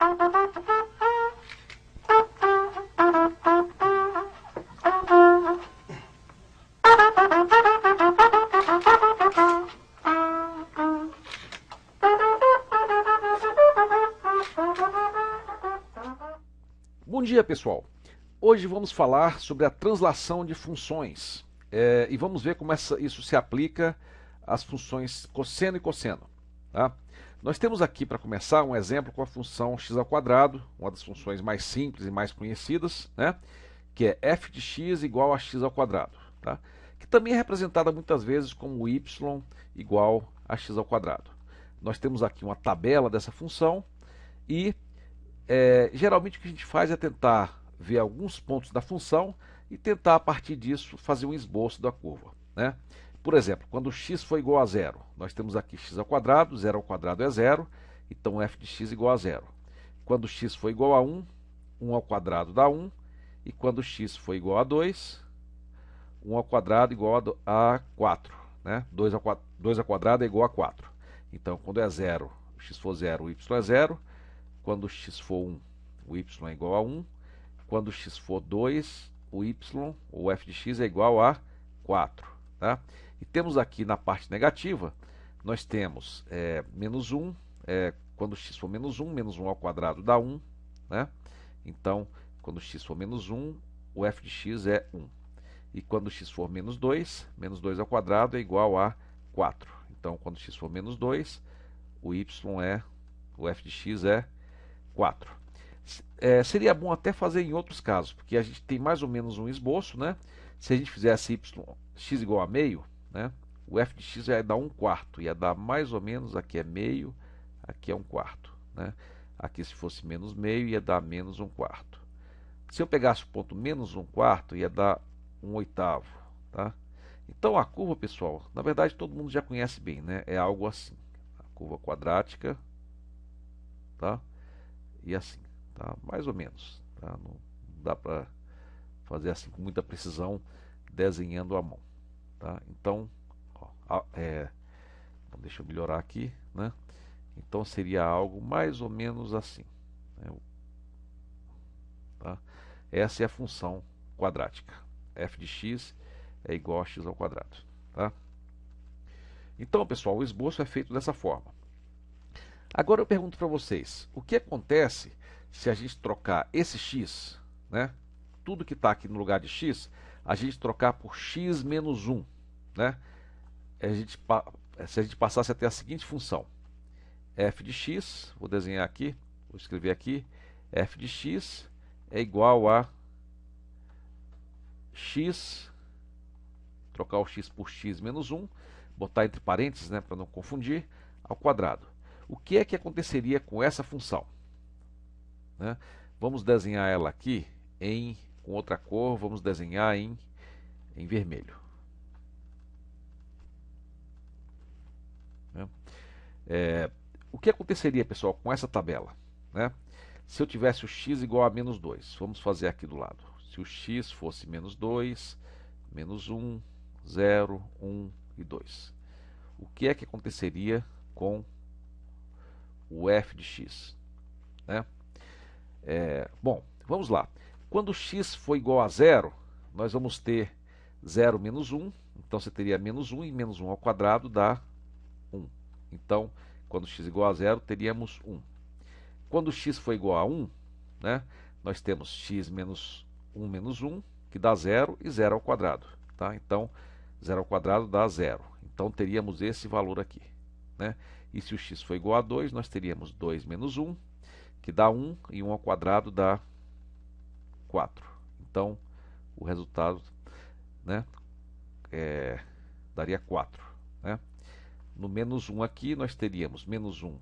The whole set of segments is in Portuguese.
Bom dia, pessoal! Hoje vamos falar sobre a translação de funções e vamos ver como isso se aplica às funções cosseno e cosseno. Tá? Nós temos aqui, para começar, um exemplo com a função x², uma das funções mais simples e mais conhecidas, né? Que é f de x igual a x², tá? Que também é representada muitas vezes como y igual a x². Nós temos aqui uma tabela dessa função e geralmente o que a gente faz é tentar ver alguns pontos da função e tentar a partir disso fazer um esboço da curva, né? Por exemplo, quando x for igual a zero, nós temos aqui x², 0 ao quadrado é zero, então f de x igual a zero. Quando x for igual a 1, 1 ao quadrado dá 1, e quando x for igual a 2, 1 ao quadrado igual a 4, né? 2 ao quadrado é igual a 4. Então, quando é 0, x for 0, o y é 0. Quando x for 1, o y é igual a 1. Quando x for 2, o y, ou f de x, é igual a 4. Tá? E temos aqui na parte negativa, nós temos menos 1. Quando x for menos 1 ao quadrado dá 1. Né? Então, quando x for menos 1, o f de x é 1. E quando x for menos 2 ao quadrado é igual a 4. Então, quando x for menos 2, o f de x é 4. Seria bom até fazer em outros casos, porque a gente tem mais ou menos um esboço, né? Se a gente fizesse x igual a meio, né? O f de x ia dar 1/4, ia dar mais ou menos, aqui é meio, aqui é 1/4, né? Aqui, se fosse menos meio, ia dar menos 1/4. Se eu pegasse o ponto menos 1/4, ia dar 1/8, tá? Então a curva, pessoal, na verdade todo mundo já conhece bem, né? É algo assim, a curva quadrática, tá? E assim, tá? Mais ou menos, tá? Não dá para fazer assim com muita precisão desenhando à mão, tá? Então, deixa eu melhorar aqui, né? Então seria algo mais ou menos assim, né? Tá? Essa é a função quadrática. F de x é igual a x². Tá? Então, pessoal, o esboço é feito dessa forma. Agora eu pergunto para vocês, o que acontece se a gente trocar esse x, né? Tudo que está aqui no lugar de x, a gente trocar por x menos 1, né? Se a gente passasse até a seguinte função, f de x, vou desenhar aqui, vou escrever aqui, f de x é igual a x, trocar o x por x menos 1, botar entre parênteses, né, para não confundir, ao quadrado. O que é que aconteceria com essa função? Né? Vamos desenhar ela aqui com outra cor, vamos desenhar em vermelho. Né? O que aconteceria, pessoal, com essa tabela? Né? Se eu tivesse o x igual a menos 2, vamos fazer aqui do lado. Se o x fosse menos 2, menos 1, 0, 1 e 2. O que é que aconteceria com o f de x? Né? Bom, vamos lá. Quando x for igual a 0, nós vamos ter 0 menos 1. Então você teria menos 1 e menos 1 ao quadrado dá 1. Então, quando x igual a 0, teríamos 1. Quando x for igual a 1, né, nós temos x menos 1 menos 1, que dá 0, e 0 ao quadrado. Tá? Então, 0 ao quadrado dá 0. Então, teríamos esse valor aqui. Né? E se o x for igual a 2, nós teríamos 2 menos 1, que dá 1, e 1 ao quadrado dá 4. Então, o resultado, né, daria 4. Né? No menos 1 aqui, nós teríamos menos 1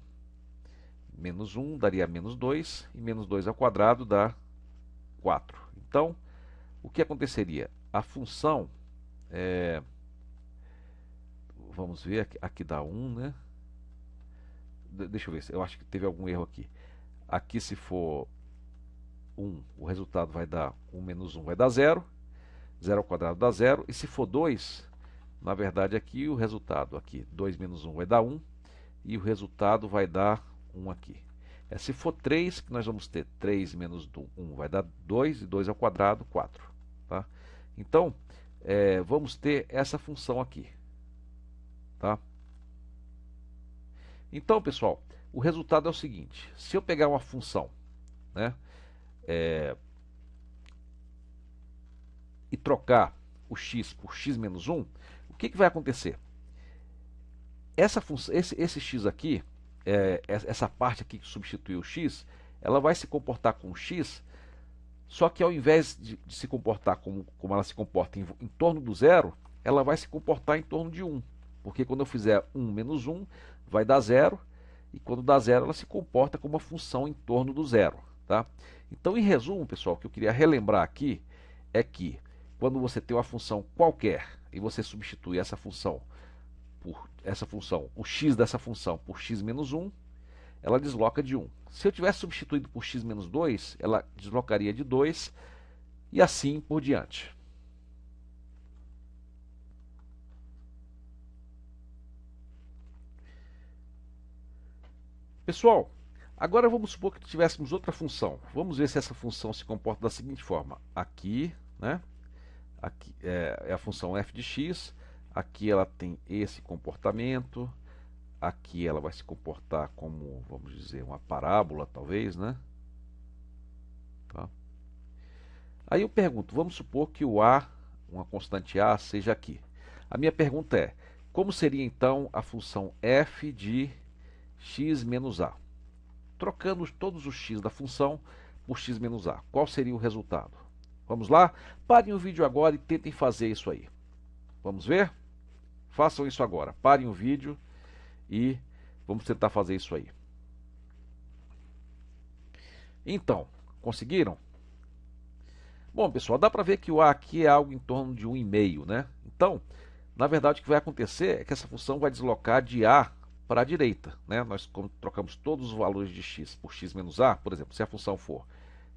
daria menos 2, e menos 2 ao quadrado dá 4. Então, o que aconteceria? A função, vamos ver, aqui dá 1, né? Deixa eu ver, eu acho que teve algum erro aqui. Aqui, se for 1, o resultado vai dar 1 menos 1 vai dar 0. 0 ao quadrado dá 0. E se for 2, na verdade aqui o resultado, aqui, 2 menos 1 vai dar 1. E o resultado vai dar 1 aqui. Se for 3, nós vamos ter 3 menos 1 vai dar 2, e 2 ao quadrado, 4. Tá? Então, vamos ter essa função aqui. Tá? Então, pessoal, o resultado é o seguinte. Se eu pegar uma função, né, e trocar o x por x menos 1, o que vai acontecer? Esse x aqui, essa parte aqui que substitui o x, ela vai se comportar com o x, só que ao invés de se comportar como ela se comporta em torno do zero, ela vai se comportar em torno de 1. Porque quando eu fizer 1 menos 1, vai dar 0, e quando dá 0, ela se comporta como uma função em torno do zero. Tá? Então, em resumo, pessoal, o que eu queria relembrar aqui é que quando você tem uma função qualquer e você substitui essa função por o x dessa função por x menos 1, ela desloca de 1. Se eu tivesse substituído por x menos 2, ela deslocaria de 2 e assim por diante. Pessoal, agora vamos supor que tivéssemos outra função. Vamos ver se essa função se comporta da seguinte forma. Aqui, né? Aqui é a função f de x. Aqui ela tem esse comportamento. Aqui ela vai se comportar como, vamos dizer, uma parábola, talvez, né? Tá? Aí eu pergunto, vamos supor que o a, uma constante a, seja aqui. A minha pergunta é, como seria então a função f de x menos a? Trocando todos os x da função por x menos a. Qual seria o resultado? Vamos lá? Parem o vídeo agora e tentem fazer isso aí. Vamos ver? Façam isso agora. Parem o vídeo e vamos tentar fazer isso aí. Então, conseguiram? Bom, pessoal, dá para ver que o a aqui é algo em torno de 1,5, né? Então, na verdade, o que vai acontecer é que essa função vai deslocar de a para a direita, né? Nós trocamos todos os valores de x por x menos a, por exemplo, se a função for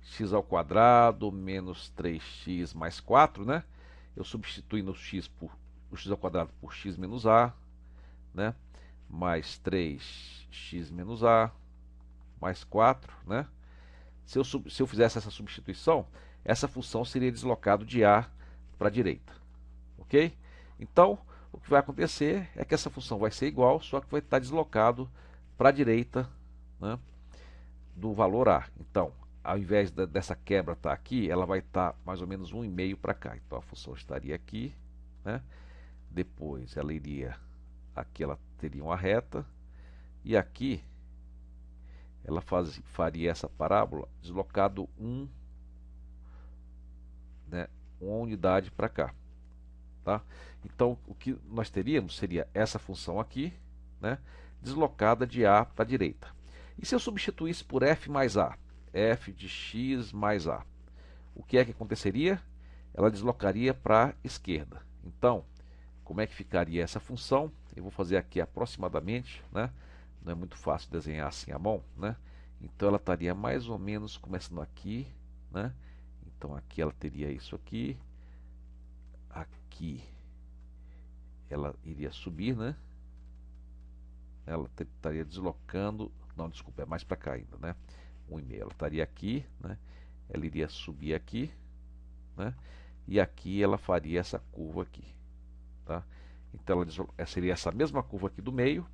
x ao quadrado menos 3x mais 4, né? Eu substituindo o x ao quadrado por x menos a, né? Mais 3x menos a, mais 4, né? Se eu fizesse essa substituição, essa função seria deslocada de a para a direita, ok? Então, o que vai acontecer é que essa função vai ser igual, só que vai estar deslocado para a direita, né, do valor a. Então, ao invés dessa quebra estar aqui, ela vai estar mais ou menos 1,5 para cá. Então, a função estaria aqui, né? Depois ela iria, aqui ela teria uma reta, e aqui ela faria essa parábola deslocado né, uma unidade para cá. Tá? Então, o que nós teríamos seria essa função aqui, né, deslocada de a para a direita. E se eu substituísse por f mais a, f de x mais a, o que é que aconteceria? Ela deslocaria para a esquerda. Então, como é que ficaria essa função? Eu vou fazer aqui aproximadamente, né? Não é muito fácil desenhar assim à mão, né? Então ela estaria mais ou menos começando aqui, né? Então aqui ela teria isso aqui, aqui ela iria subir, né? Ela estaria deslocando, não, desculpa, é mais para cá ainda, né? 1,5, ela estaria aqui, né? Ela iria subir aqui, né? E aqui ela faria essa curva aqui, tá? Então ela seria essa mesma curva aqui do meio,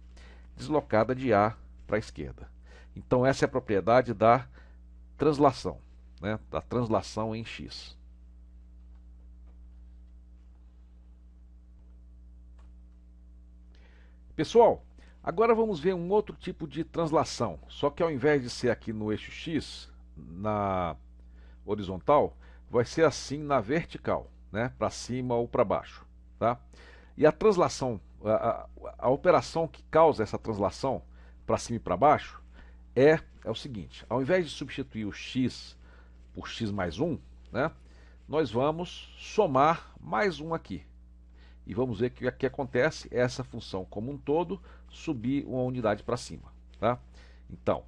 deslocada de a para a esquerda. Então essa é a propriedade da translação, né? Da translação em x. Pessoal, agora vamos ver um outro tipo de translação, só que ao invés de ser aqui no eixo x, na horizontal, vai ser assim na vertical, né? Para cima ou para baixo, tá? E a translação, a operação que causa essa translação para cima e para baixo é o seguinte: ao invés de substituir o x por x mais 1, né, nós vamos somar mais 1 aqui. E vamos ver que o que acontece é essa função como um todo subir uma unidade para cima. Tá? Então,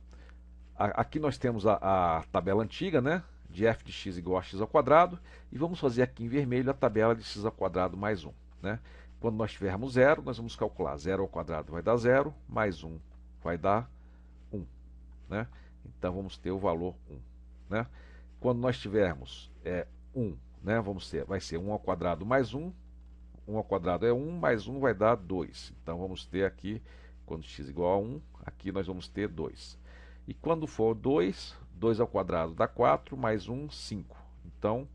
aqui nós temos a tabela antiga, né, de f de x igual a x ao quadrado, e vamos fazer aqui em vermelho a tabela de x ao quadrado mais 1. Né? Quando nós tivermos zero, nós vamos calcular 0 ao quadrado vai dar 0, mais 1 vai dar 1. Né? Então vamos ter o valor 1. Né? Quando nós tivermos 1, né, vai ser 1 ao quadrado mais 1. 1 ao quadrado é 1, mais 1 vai dar 2. Então vamos ter aqui, quando x igual a 1, aqui nós vamos ter 2. E quando for 2, 2 ao quadrado dá 4, mais 1, 5. Então,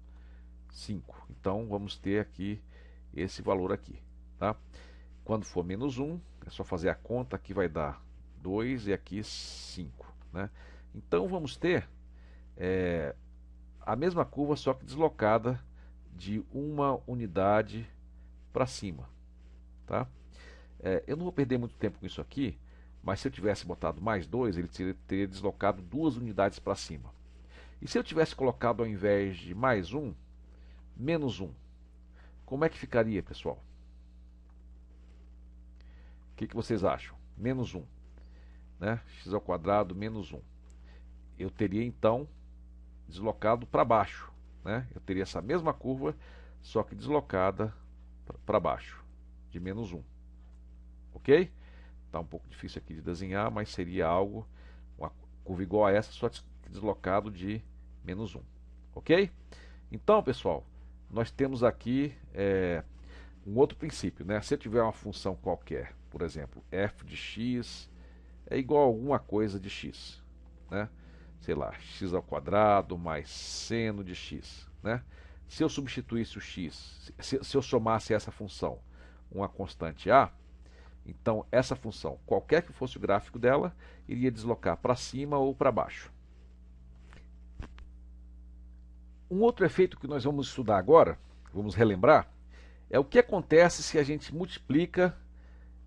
5. Então vamos ter aqui esse valor aqui. Tá? Quando for menos 1, é só fazer a conta, aqui vai dar 2 e aqui 5. Né? Então vamos ter a mesma curva, só que deslocada de uma unidade para cima. Tá? Eu não vou perder muito tempo com isso aqui, mas se eu tivesse botado mais 2, ele teria deslocado 2 unidades para cima. E se eu tivesse colocado ao invés de mais 1, menos 1, como é que ficaria, pessoal? O que vocês acham? Menos 1. Né? X ao quadrado menos 1. Eu teria então deslocado para baixo. Né? Eu teria essa mesma curva, só que deslocada para baixo, de menos 1. Ok? Está um pouco difícil aqui de desenhar, mas seria algo, uma curva igual a essa, só deslocado de menos 1. Ok? Então, pessoal, nós temos aqui um outro princípio. Né? Se eu tiver uma função qualquer, por exemplo, f de x é igual a alguma coisa de x. Né? Sei lá, x ao quadrado mais seno de x. Né? Se eu substituísse o x, se eu somasse essa função uma constante a, então essa função, qualquer que fosse o gráfico dela, iria deslocar para cima ou para baixo. Um outro efeito que nós vamos estudar agora, vamos relembrar, é o que acontece se a gente multiplica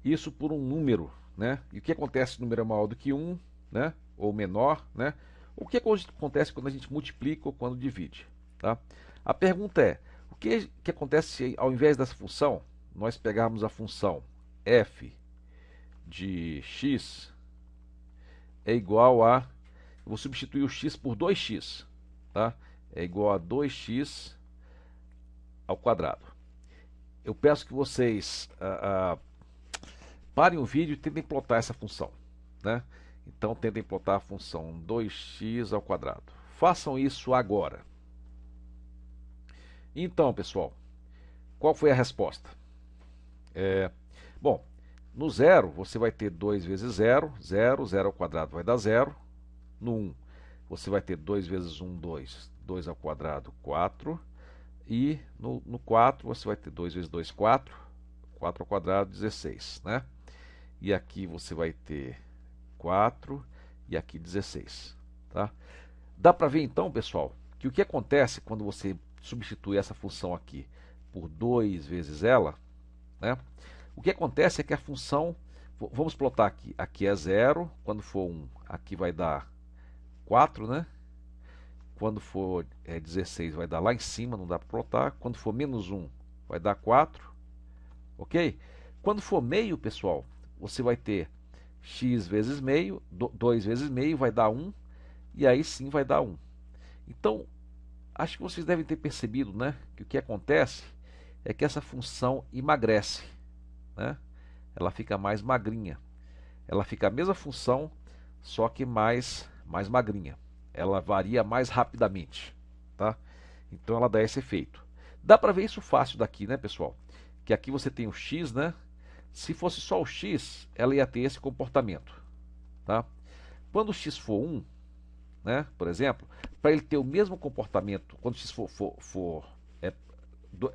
isso por um número. Né? E o que acontece se o número é maior do que 1, né? Ou menor, né? O que acontece quando a gente multiplica ou quando divide? Tá? A pergunta é, o que acontece se ao invés dessa função, nós pegarmos a função f de x é igual a, eu vou substituir o x por 2x, tá? É igual a 2x ao quadrado. Eu peço que vocês parem o vídeo e tentem plotar essa função. Né? Então tentem plotar a função 2x ao quadrado. Façam isso agora. Então, pessoal, qual foi a resposta? Bom, no 0 você vai ter 2 vezes 0, 0, 0 ao quadrado vai dar 0. No 1 você vai ter 2 vezes 1, 2, 2 ao quadrado, 4. E no 4 você vai ter 2 vezes 2, 4, 4 ao quadrado, 16. Né? E aqui você vai ter 4 e aqui 16. Tá? Dá para ver então, pessoal, que o que acontece quando você substitui essa função aqui por 2 vezes ela, né? O que acontece é que a função, vamos plotar aqui, aqui é 0, quando for 1, aqui vai dar 4, né? Quando for 16 vai dar lá em cima, não dá para plotar. Quando for menos 1 vai dar 4, ok? Quando for meio, pessoal, você vai ter x vezes meio, 2 vezes meio vai dar 1, e aí sim vai dar 1. Então, acho que vocês devem ter percebido, né, que o que acontece é que essa função emagrece. Né? Ela fica mais magrinha. Ela fica a mesma função, só que mais magrinha. Ela varia mais rapidamente. Tá? Então ela dá esse efeito. Dá para ver isso fácil daqui, né, pessoal? Que aqui você tem o x, né? Se fosse só o x, ela ia ter esse comportamento. Tá? Quando o x for 1, né, por exemplo, para ele ter o mesmo comportamento, quando o x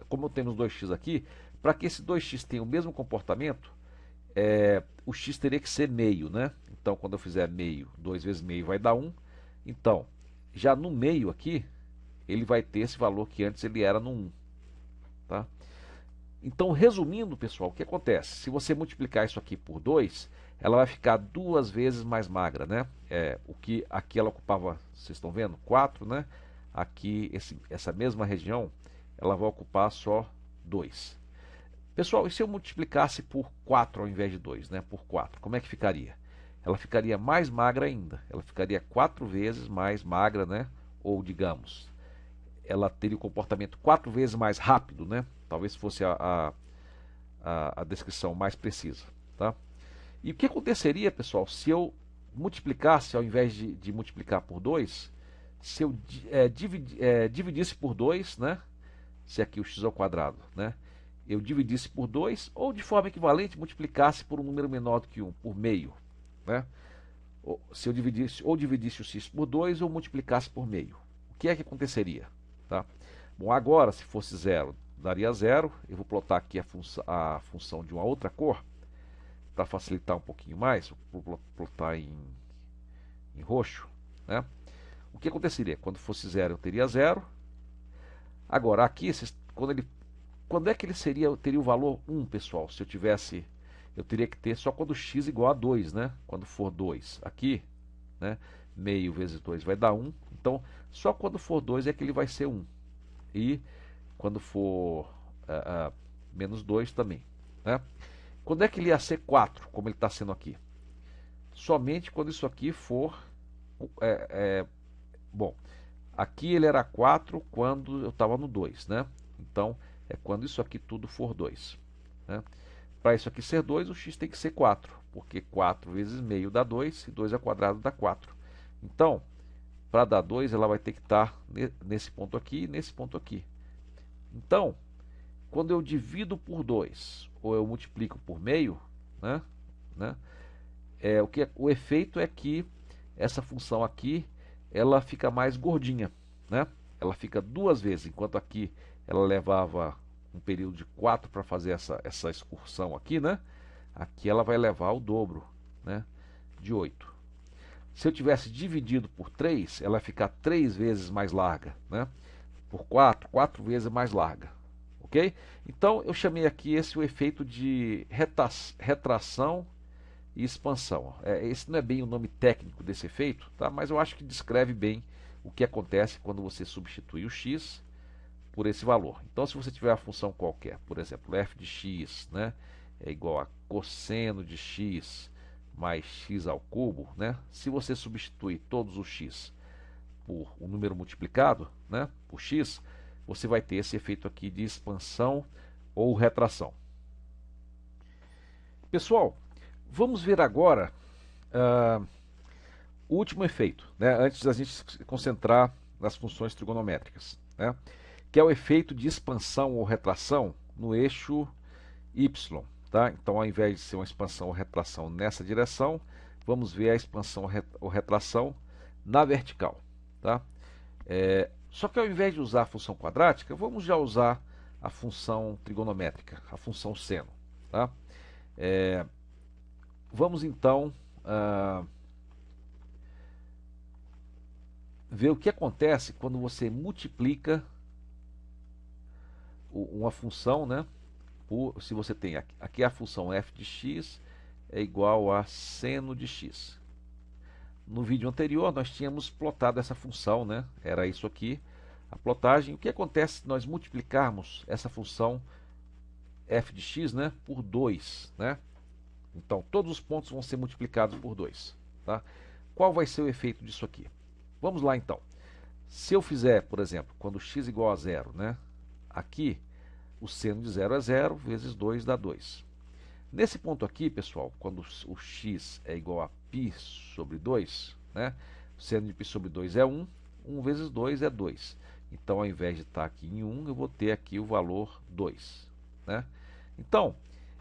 como temos 2x aqui, para que esse 2x tenha o mesmo comportamento, o x teria que ser meio. Né? Então, quando eu fizer meio, 2 vezes meio vai dar 1. Então, já no meio aqui, ele vai ter esse valor que antes ele era no 1. Tá? Então, resumindo, pessoal, o que acontece? Se você multiplicar isso aqui por 2, ela vai ficar 2 vezes mais magra. Né? O que aqui ela ocupava, vocês estão vendo? 4, né? Aqui, essa mesma região, ela vai ocupar só 2. Pessoal, e se eu multiplicasse por 4 ao invés de 2, né? Por 4, como é que ficaria? Ela ficaria mais magra ainda. Ela ficaria 4 vezes mais magra, né? Ou, digamos, ela teria o comportamento 4 vezes mais rápido, né? Talvez fosse a descrição mais precisa. Tá? E o que aconteceria, pessoal, se eu multiplicasse, ao invés de multiplicar por 2, se eu dividisse por 2, né? Se aqui o x ao quadrado, né? Eu dividisse por 2, ou de forma equivalente, multiplicasse por um número menor do que 1, por meio, né? Se eu dividisse o x por 2 ou multiplicasse por meio. O que é que aconteceria? Tá? Bom, agora, se fosse 0, daria 0. Eu vou plotar aqui a função de uma outra cor, para facilitar um pouquinho mais. Vou plotar em roxo, né? O que aconteceria? Quando fosse 0, eu teria 0. Agora, aqui, quando é que ele teria o valor 1, pessoal? Se eu tivesse, eu teria que ter só quando x igual a 2, né? Quando for 2. Aqui, né? Meio vezes 2 vai dar 1. Então, só quando for 2 é que ele vai ser 1. E quando for menos 2 também, né? Quando é que ele ia ser 4, como ele está sendo aqui? Somente quando isso aqui for... bom, aqui ele era 4 quando eu estava no 2, né? Então, é quando isso aqui tudo for 2. Né? Para isso aqui ser 2, o x tem que ser 4, porque 4 vezes meio dá 2, e 2 ao quadrado dá 4. Então, para dar 2, ela vai ter que estar nesse ponto aqui e nesse ponto aqui. Então, quando eu divido por 2, ou eu multiplico por meio, né? O efeito é que essa função aqui, ela fica mais gordinha, né? Ela fica 2 vezes, enquanto aqui ela levava um período de 4 para fazer essa excursão aqui, né? Aqui ela vai levar o dobro, né? De 8. Se eu tivesse dividido por 3, ela vai ficar 3 vezes mais larga, né? Por 4, 4 vezes mais larga, ok? Então eu chamei aqui esse o efeito de retração e expansão. Esse não é bem o nome técnico desse efeito, tá? Mas eu acho que descreve bem o que acontece quando você substitui o x por esse valor. Então, se você tiver uma função qualquer, por exemplo, f de x, né, é igual a cosseno de x mais x ao cubo, né? Se você substituir todos os x por um número multiplicado, né, por x, você vai ter esse efeito aqui de expansão ou retração. Pessoal, vamos ver agora o último efeito, né, antes da gente se concentrar nas funções trigonométricas, né, que é o efeito de expansão ou retração no eixo y. Tá? Então, ao invés de ser uma expansão ou retração nessa direção, vamos ver a expansão ou retração na vertical. Tá? Só que ao invés de usar a função quadrática, vamos já usar a função trigonométrica, a função seno. Tá? Vamos então ver o que acontece quando você multiplica uma função, né? Se você tem aqui a função f de x é igual a seno de x. No vídeo anterior nós tínhamos plotado essa função, né? Era isso aqui, a plotagem. O que acontece se nós multiplicarmos essa função f de x, né, por 2, né? Então todos os pontos vão ser multiplicados por 2. Tá? Qual vai ser o efeito disso aqui? Vamos lá então. Se eu fizer, por exemplo, quando x igual a 0, né? Aqui o seno de 0 é 0, vezes 2 dá 2. Nesse ponto aqui, pessoal, quando o x é igual a π sobre 2, né, o seno de π sobre 2 é 1, 1 vezes 2 é 2. Então, ao invés de estar aqui em 1, eu vou ter aqui o valor 2. Né? Então,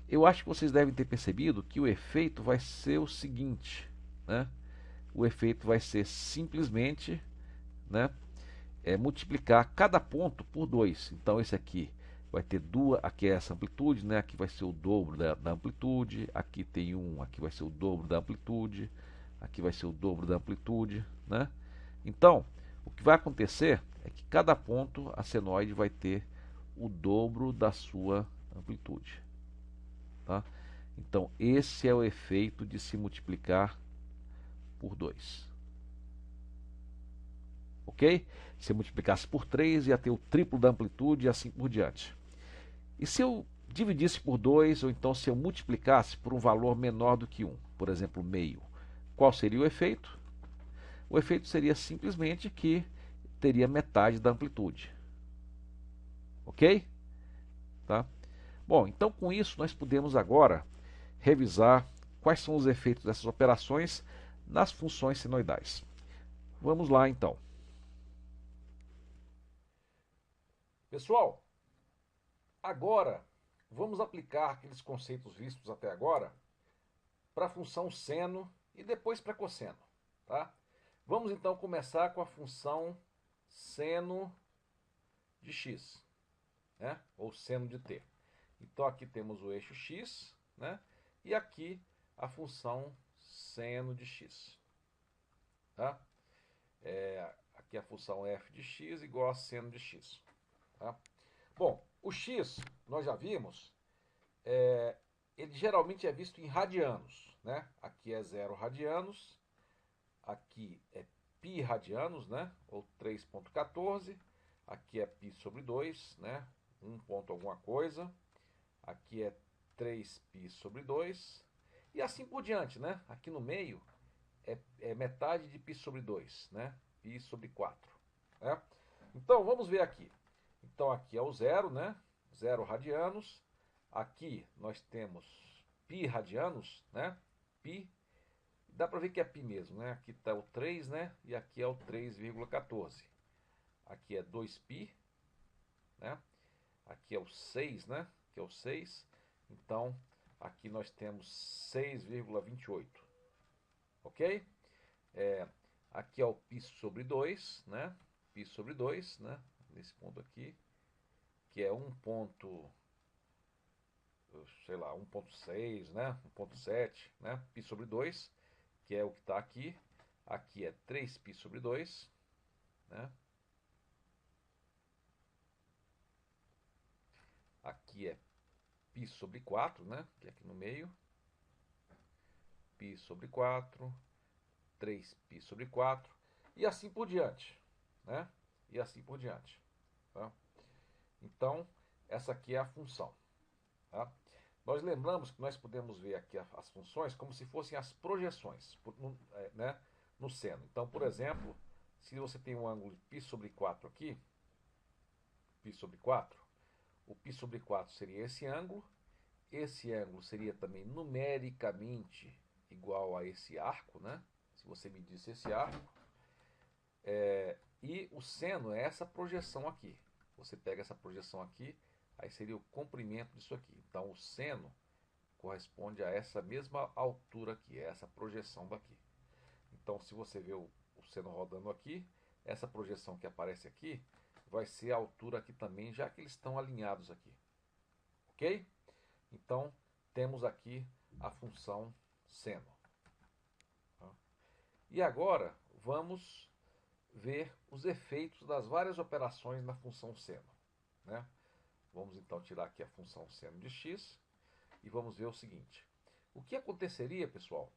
eu acho que vocês devem ter percebido que o efeito vai ser o seguinte. Né? O efeito vai ser simplesmente, né, multiplicar cada ponto por 2. Então, esse aqui vai ter duas, aqui é essa amplitude, né? Aqui vai ser o dobro da amplitude, aqui tem 1, aqui vai ser o dobro da amplitude, aqui vai ser o dobro da amplitude, né? Então, o que vai acontecer é que cada ponto a senoide vai ter o dobro da sua amplitude. Tá? Então, esse é o efeito de se multiplicar por 2. Ok? Se eu multiplicasse por 3, ia ter o triplo da amplitude e assim por diante. E se eu dividisse por 2, ou então se eu multiplicasse por um valor menor do que 1, por exemplo, meio, qual seria o efeito? O efeito seria simplesmente que teria metade da amplitude. Ok? Tá? Bom, então com isso nós podemos agora revisar quais são os efeitos dessas operações nas funções senoidais. Vamos lá então. Pessoal, agora vamos aplicar aqueles conceitos vistos até agora para a função seno e depois para cosseno, tá? Vamos então começar com a função seno de x, né? Ou seno de t. Então aqui temos o eixo x, né? E aqui a função seno de x, tá? Aqui a função f de x igual a seno de x, tá? Bom, o x, nós já vimos, ele geralmente é visto em radianos, né? Aqui é 0 radianos, aqui é π radianos, né? Ou 3,14, aqui é π sobre 2, né? 1 ponto alguma coisa, aqui é 3π sobre 2, e assim por diante, né? Aqui no meio é metade de π sobre 2, né? Π sobre 4, né? Então, vamos ver aqui. Então, aqui é o zero, né? 0 radianos. Aqui nós temos π radianos, né? Π. Dá para ver que é π mesmo, né? Aqui está o 3, né? E aqui é o 3,14. Aqui é 2π, né? Aqui é o 6, né? Que é o 6. Então, aqui nós temos 6,28. Ok? Aqui é o π sobre 2, né? Π sobre 2, né? Nesse ponto aqui, que é 1 ponto, sei lá, 1,6, né? 1,7, né? Π sobre 2, que é o que está aqui. Aqui é 3π sobre 2, né? Aqui é π sobre 4, né? Que é aqui no meio. Π sobre 4, 3π sobre 4, e assim por diante, né? E assim por diante, tá? Então, essa aqui é a função, tá? Nós lembramos que nós podemos ver aqui as funções como se fossem as projeções, né, no seno. Então, por exemplo, se você tem um ângulo de π sobre 4 aqui, π sobre 4, o π sobre 4 seria esse ângulo seria também numericamente igual a esse arco, né? Se você medisse esse arco, e o seno é essa projeção aqui. Você pega essa projeção aqui, aí seria o comprimento disso aqui. Então, o seno corresponde a essa mesma altura aqui, essa projeção daqui. Então, se você vê o seno rodando aqui, essa projeção que aparece aqui vai ser a altura aqui também, já que eles estão alinhados aqui. Ok? Então, temos aqui a função seno. E agora, vamos ver os efeitos das várias operações na função seno, né? Vamos então tirar aqui a função seno de x e vamos ver o seguinte. O que aconteceria, pessoal,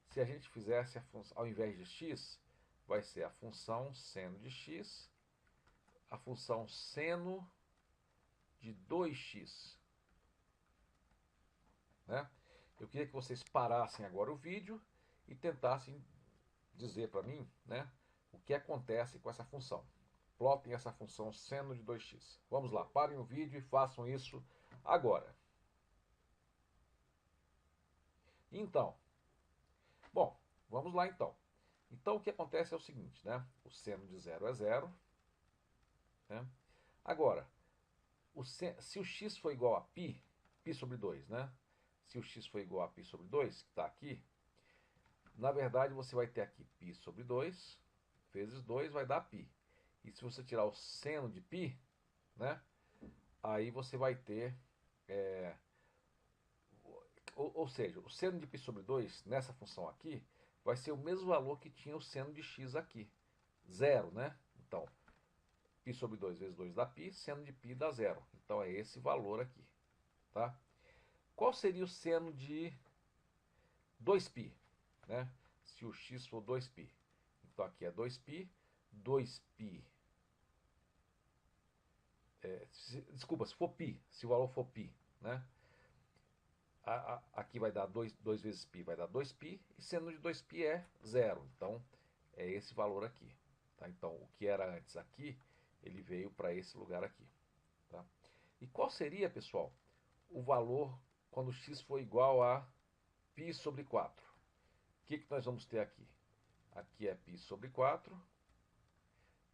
se a gente fizesse, ao invés de x, vai ser a função seno de x, a função seno de 2x, né? Eu queria que vocês parassem agora o vídeo e tentassem dizer para mim, né, o que acontece com essa função. Plotem essa função seno de 2x. Vamos lá, parem o vídeo e façam isso agora. Então, bom, vamos lá então. Então o que acontece é o seguinte, né? O seno de 0 é 0. Né? Agora, se o x for igual a π, π sobre 2, né? Se o x for igual a π sobre 2, que está aqui, na verdade você vai ter aqui π sobre 2, vezes 2 vai dar π. E se você tirar o seno de π, né? Aí você vai ter, ou seja, o seno de π sobre 2, nessa função aqui, vai ser o mesmo valor que tinha o seno de x aqui. 0, né? Então, π sobre 2 vezes 2 dá π, seno de π dá 0. Então, é esse valor aqui, tá? Qual seria o seno de 2π, né? Se o x for 2π. Então, aqui é 2π, 2π... desculpa, se for π, se o valor for π, né? Aqui vai dar 2 vezes π, vai dar 2π, e seno de 2π é 0. Então, é esse valor aqui. Tá? Então, o que era antes aqui, ele veio para esse lugar aqui. Tá? E qual seria, pessoal, o valor quando x for igual a π sobre 4? que nós vamos ter aqui? Aqui é π sobre 4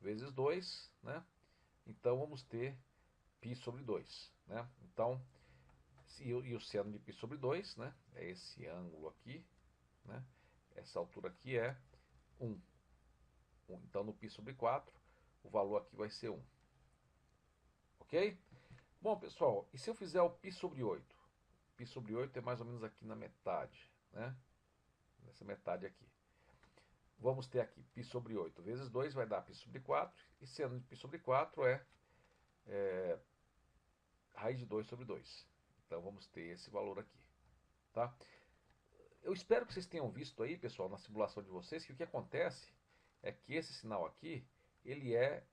vezes 2, né? Então vamos ter π sobre 2, né? Então, e o seno de π sobre 2, né? É esse ângulo aqui, né? Essa altura aqui é 1. Então no π sobre 4, o valor aqui vai ser 1. Ok? Bom, pessoal, e se eu fizer o π sobre 8? Π sobre 8 é mais ou menos aqui na metade, né? Nessa metade aqui. Vamos ter aqui π sobre 8 vezes 2 vai dar π sobre 4, e seno de π sobre 4 é raiz de 2 sobre 2. Então vamos ter esse valor aqui, tá? Eu espero que vocês tenham visto aí, pessoal, na simulação de vocês, que o que acontece é que esse sinal aqui, ele é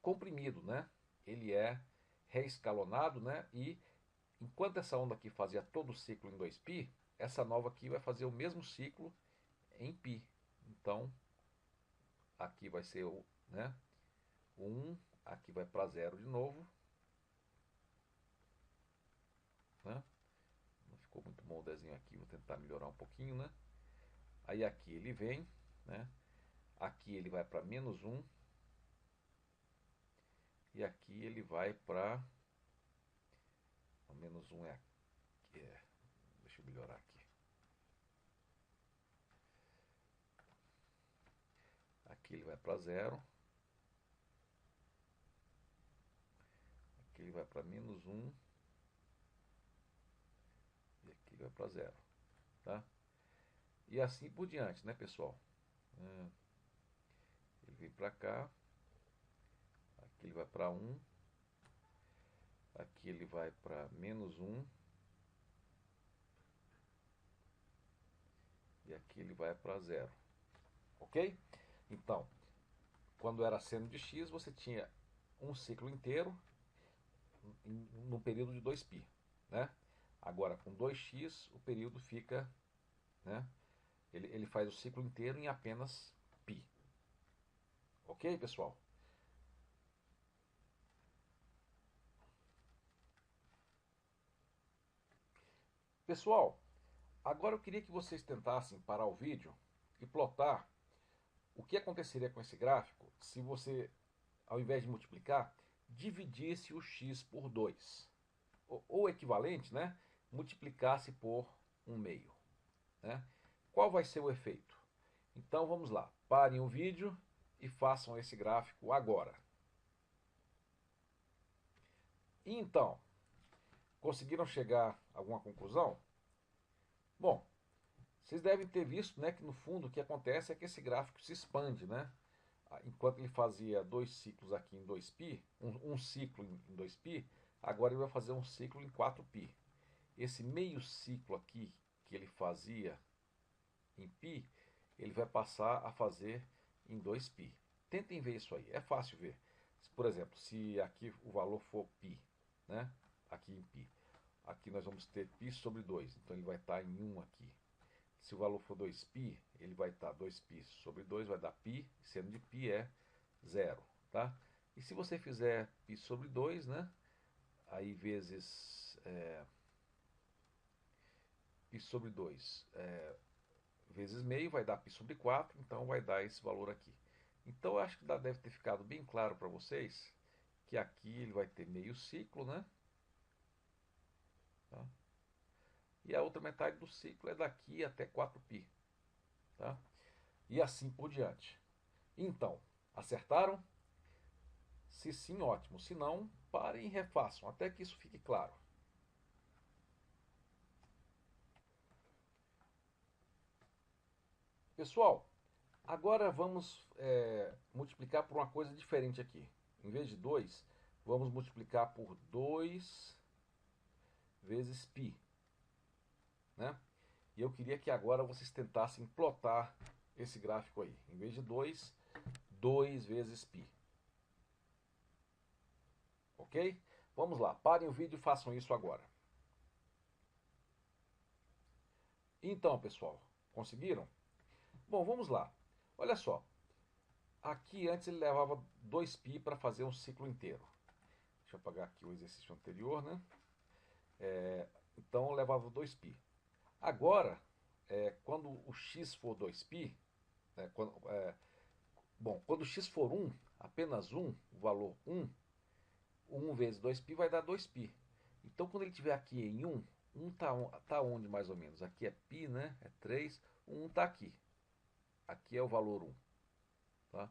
comprimido, né? Ele é reescalonado, né? E enquanto essa onda aqui fazia todo o ciclo em 2π, essa nova aqui vai fazer o mesmo ciclo em π. Então, aqui vai ser o, né, 1, aqui vai para 0 de novo, né? Não ficou muito bom o desenho aqui, vou tentar melhorar um pouquinho, né? Aí aqui ele vem, né? Aqui ele vai para menos 1, e aqui ele vai para menos 1 é aqui, deixa eu melhorar aqui. Aqui ele vai para 0, aqui ele vai para menos 1, e aqui ele vai para 0, tá? E assim por diante, né, pessoal? Ele vem para cá, aqui ele vai para 1, aqui ele vai para menos 1, e aqui ele vai para 0, ok? Então, quando era seno de x, você tinha um ciclo inteiro no período de 2π, né? Agora, com 2x, o período fica, né? Ele faz o ciclo inteiro em apenas π. Ok, pessoal? Pessoal, agora eu queria que vocês tentassem parar o vídeo e plotar o que aconteceria com esse gráfico se você, ao invés de multiplicar, dividisse o x por 2. Ou equivalente, né? Multiplicasse por 1/2. Né? Qual vai ser o efeito? Então vamos lá, parem o vídeo e façam esse gráfico agora. E então, conseguiram chegar a alguma conclusão? Bom, vocês devem ter visto, né, que no fundo o que acontece é que esse gráfico se expande, né? Enquanto ele fazia 2 ciclos aqui em 2π, um ciclo em 2π, agora ele vai fazer um ciclo em 4π. Esse meio ciclo aqui que ele fazia em π, ele vai passar a fazer em 2π. Tentem ver isso aí, é fácil ver. Por exemplo, se aqui o valor for π, né? Aqui em π. Aqui nós vamos ter π sobre 2, então ele vai estar em 1 aqui. Se o valor for 2π, ele vai estar 2π sobre 2, vai dar π, sendo de π é 0, tá? E se você fizer π sobre 2, né? Aí vezes π sobre 2 vezes meio vai dar π sobre 4, então vai dar esse valor aqui. Então eu acho que deve ter ficado bem claro para vocês que aqui ele vai ter meio ciclo, né? Tá? E a outra metade do ciclo é daqui até 4π. Tá? E assim por diante. Então, acertaram? Se sim, ótimo. Se não, parem e refaçam, até que isso fique claro. Pessoal, agora vamos multiplicar por uma coisa diferente aqui. Em vez de 2, vamos multiplicar por 2 vezes π. Né? E eu queria que agora vocês tentassem plotar esse gráfico aí. Em vez de 2, 2 vezes π. Ok? Vamos lá, parem o vídeo e façam isso agora. Então, pessoal, conseguiram? Bom, vamos lá. Olha só. Aqui antes ele levava 2π para fazer um ciclo inteiro. Deixa eu apagar aqui o exercício anterior, né? Então levava 2π. Agora, quando o x for 2π, né, quando o x for 1, apenas 1, o valor 1, 1 vezes 2π vai dar 2π. Então, quando ele estiver aqui em 1, 1 tá onde mais ou menos? Aqui é π, né? É 3, 1 está aqui. Aqui é o valor 1. Tá?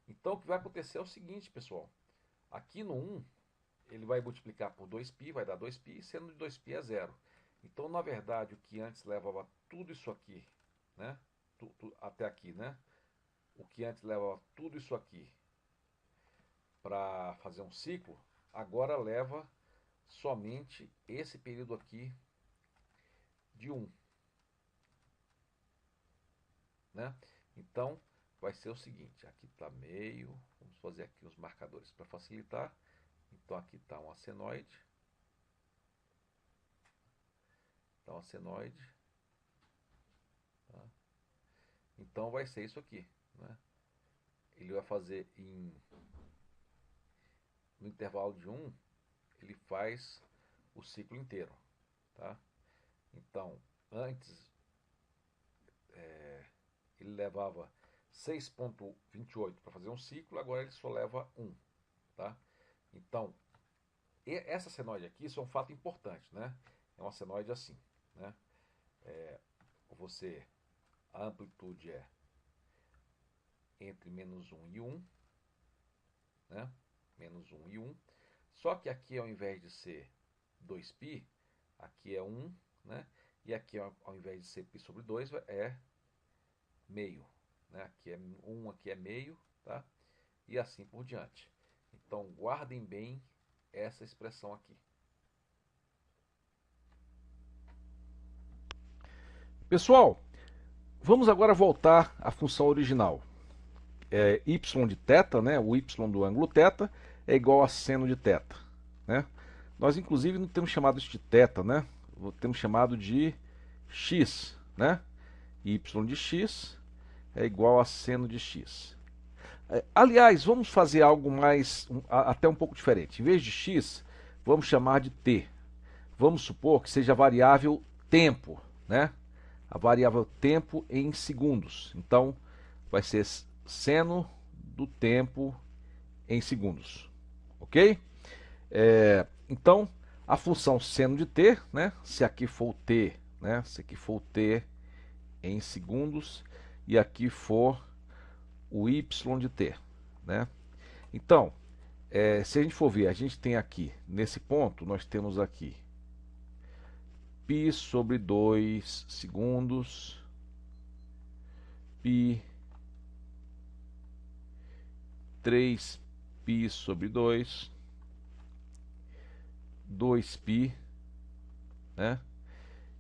Então, o que vai acontecer é o seguinte, pessoal. Aqui no 1, ele vai multiplicar por 2π, vai dar 2π, sendo de 2π é 0. Então, na verdade, o que antes levava tudo isso aqui, né? Até aqui, né? O que antes levava tudo isso aqui para fazer um ciclo, agora leva somente esse período aqui de 1. Né? Então, vai ser o seguinte, aqui está meio, vamos fazer aqui os marcadores para facilitar. Então, aqui está uma senoide. Tá? Então, vai ser isso aqui. Né? Ele vai fazer no intervalo de 1, ele faz o ciclo inteiro. Tá? Então, antes ele levava 6,28 para fazer um ciclo, agora ele só leva 1. Tá? Então, essa senoide aqui, isso é um fato importante, né? É uma senoide assim, né? A amplitude é entre menos 1 e 1, né? Menos 1 e 1. Só que aqui, ao invés de ser 2π, aqui é 1, né? E aqui, ao invés de ser π sobre 2, é meio. Né? Aqui é 1, aqui é meio, tá? E assim por diante. Então, guardem bem essa expressão aqui. Pessoal, vamos agora voltar à função original. Y de θ, né? O y do ângulo θ é igual a seno de θ. Né? Nós, inclusive, não temos chamado isso de θ, né? Temos chamado de x. Né? Y de x é igual a seno de x. Aliás, vamos fazer algo mais, até um pouco diferente. Em vez de x, vamos chamar de t. Vamos supor que seja a variável tempo, né? A variável tempo em segundos. Então, vai ser seno do tempo em segundos. Ok? Então, a função seno de t, né? Se aqui for o t, né? Se aqui for o t em segundos e aqui for o y de t, né? Então, se a gente for ver, a gente tem aqui, nesse ponto, nós temos aqui π sobre 2 segundos, π 3π sobre 2, 2π, né?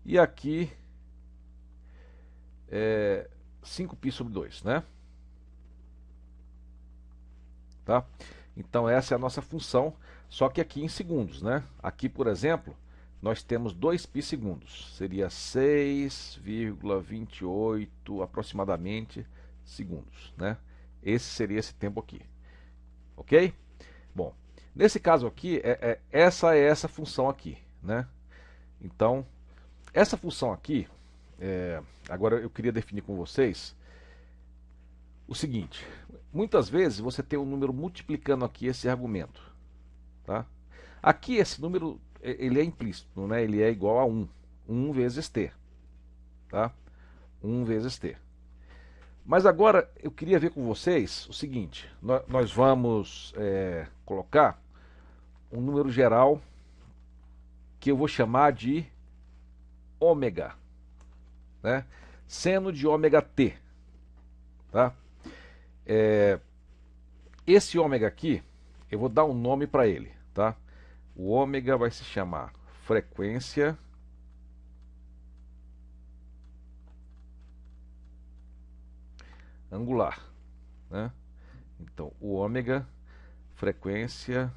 E aqui 5π sobre 2, né? Tá? Então essa é a nossa função, só que aqui em segundos, né? Aqui, por exemplo, nós temos 2π segundos, seria 6,28 aproximadamente segundos, né? Esse seria esse tempo aqui, ok? Bom, nesse caso aqui, essa é essa função aqui, né? Então, essa função aqui, agora eu queria definir com vocês o seguinte: muitas vezes você tem um número multiplicando aqui esse argumento, tá? Aqui esse número ele é implícito, né? Ele é igual a 1, 1 vezes t, tá? 1 vezes t. Mas agora eu queria ver com vocês o seguinte: nós vamos colocar um número geral que eu vou chamar de ômega, né? Seno de ômega t, tá? Esse ômega aqui, eu vou dar um nome para ele, tá? O ômega vai se chamar frequência angular, né? Então, o ômega, frequência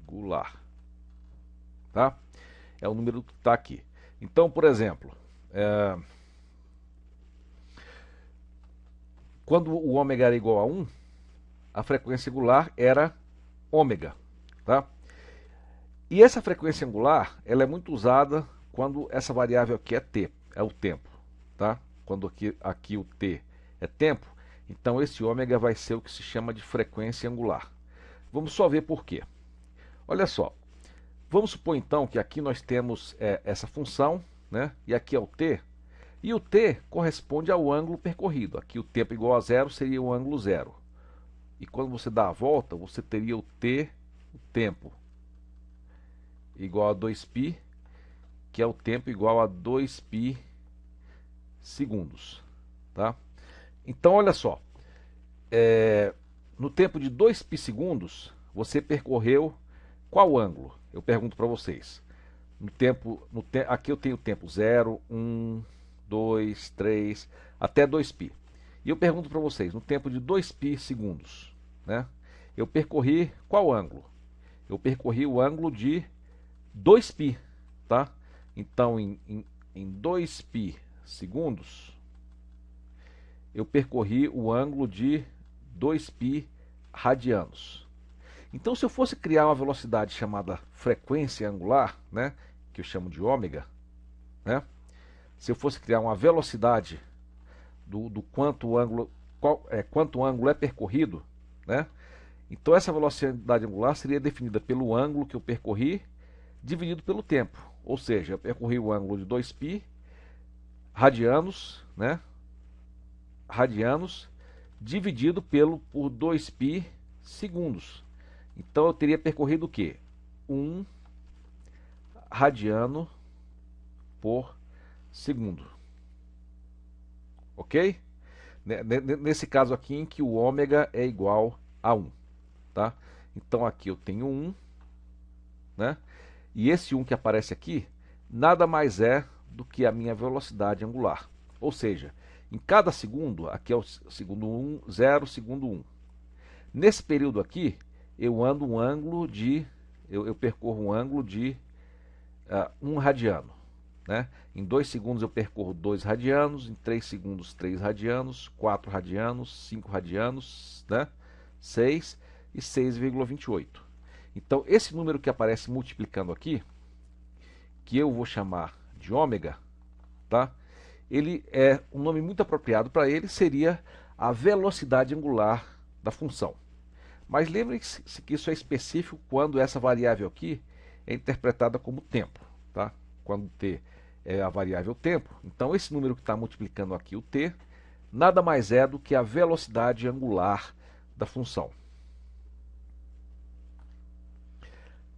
angular, tá? É o número que está aqui. Então, por exemplo, quando o ômega era igual a 1, a frequência angular era ômega, tá? E essa frequência angular, ela é muito usada quando essa variável aqui é t. é o tempo, tá? Quando aqui o t é tempo, então esse ômega vai ser o que se chama de frequência angular. Vamos só ver por quê. Olha só, vamos supor então que aqui nós temos essa função, né? E aqui é o t, e o t corresponde ao ângulo percorrido. Aqui o tempo igual a zero seria o ângulo zero. E quando você dá a volta, você teria o tempo, igual a 2π, que é o tempo igual a 2π segundos. Tá? Então, olha só. No tempo de 2π segundos, você percorreu qual ângulo? Eu pergunto para vocês. Aqui eu tenho o tempo 0, 1, 2, 3, até 2π. E eu pergunto para vocês, no tempo de 2π segundos, né, eu percorri qual ângulo? Eu percorri o ângulo de 2π, tá? Então, em 2π segundos, eu percorri o ângulo de 2π radianos. Então, se eu fosse criar uma velocidade chamada frequência angular, né, que eu chamo de ômega, né, se eu fosse criar uma velocidade do quanto o ângulo é percorrido, né, então essa velocidade angular seria definida pelo ângulo que eu percorri dividido pelo tempo. Ou seja, eu percorri o ângulo de 2π radianos, né, dividido por 2π segundos. Então eu teria percorrido o quê? 1 radiano por segundo. Ok? Nesse caso aqui em que o ômega é igual a 1. Tá? Então aqui eu tenho 1, né? E esse 1 que aparece aqui nada mais é do que a minha velocidade angular. Ou seja, em cada segundo, aqui é o segundo 1, 0, segundo 1. Nesse período aqui, eu percorro um ângulo de 1 radiano. Né? Em 2 segundos eu percorro 2 radianos, em 3 segundos 3 radianos, 4 radianos, 5 radianos, né? 6 e 6,28. Então esse número que aparece multiplicando aqui, que eu vou chamar de ômega, tá? Ele é um nome muito apropriado para ele, seria a velocidade angular da função. Mas lembre-se que isso é específico quando essa variável aqui é interpretada como tempo. Tá? Quando t é a variável tempo, então esse número que está multiplicando aqui o t, nada mais é do que a velocidade angular da função.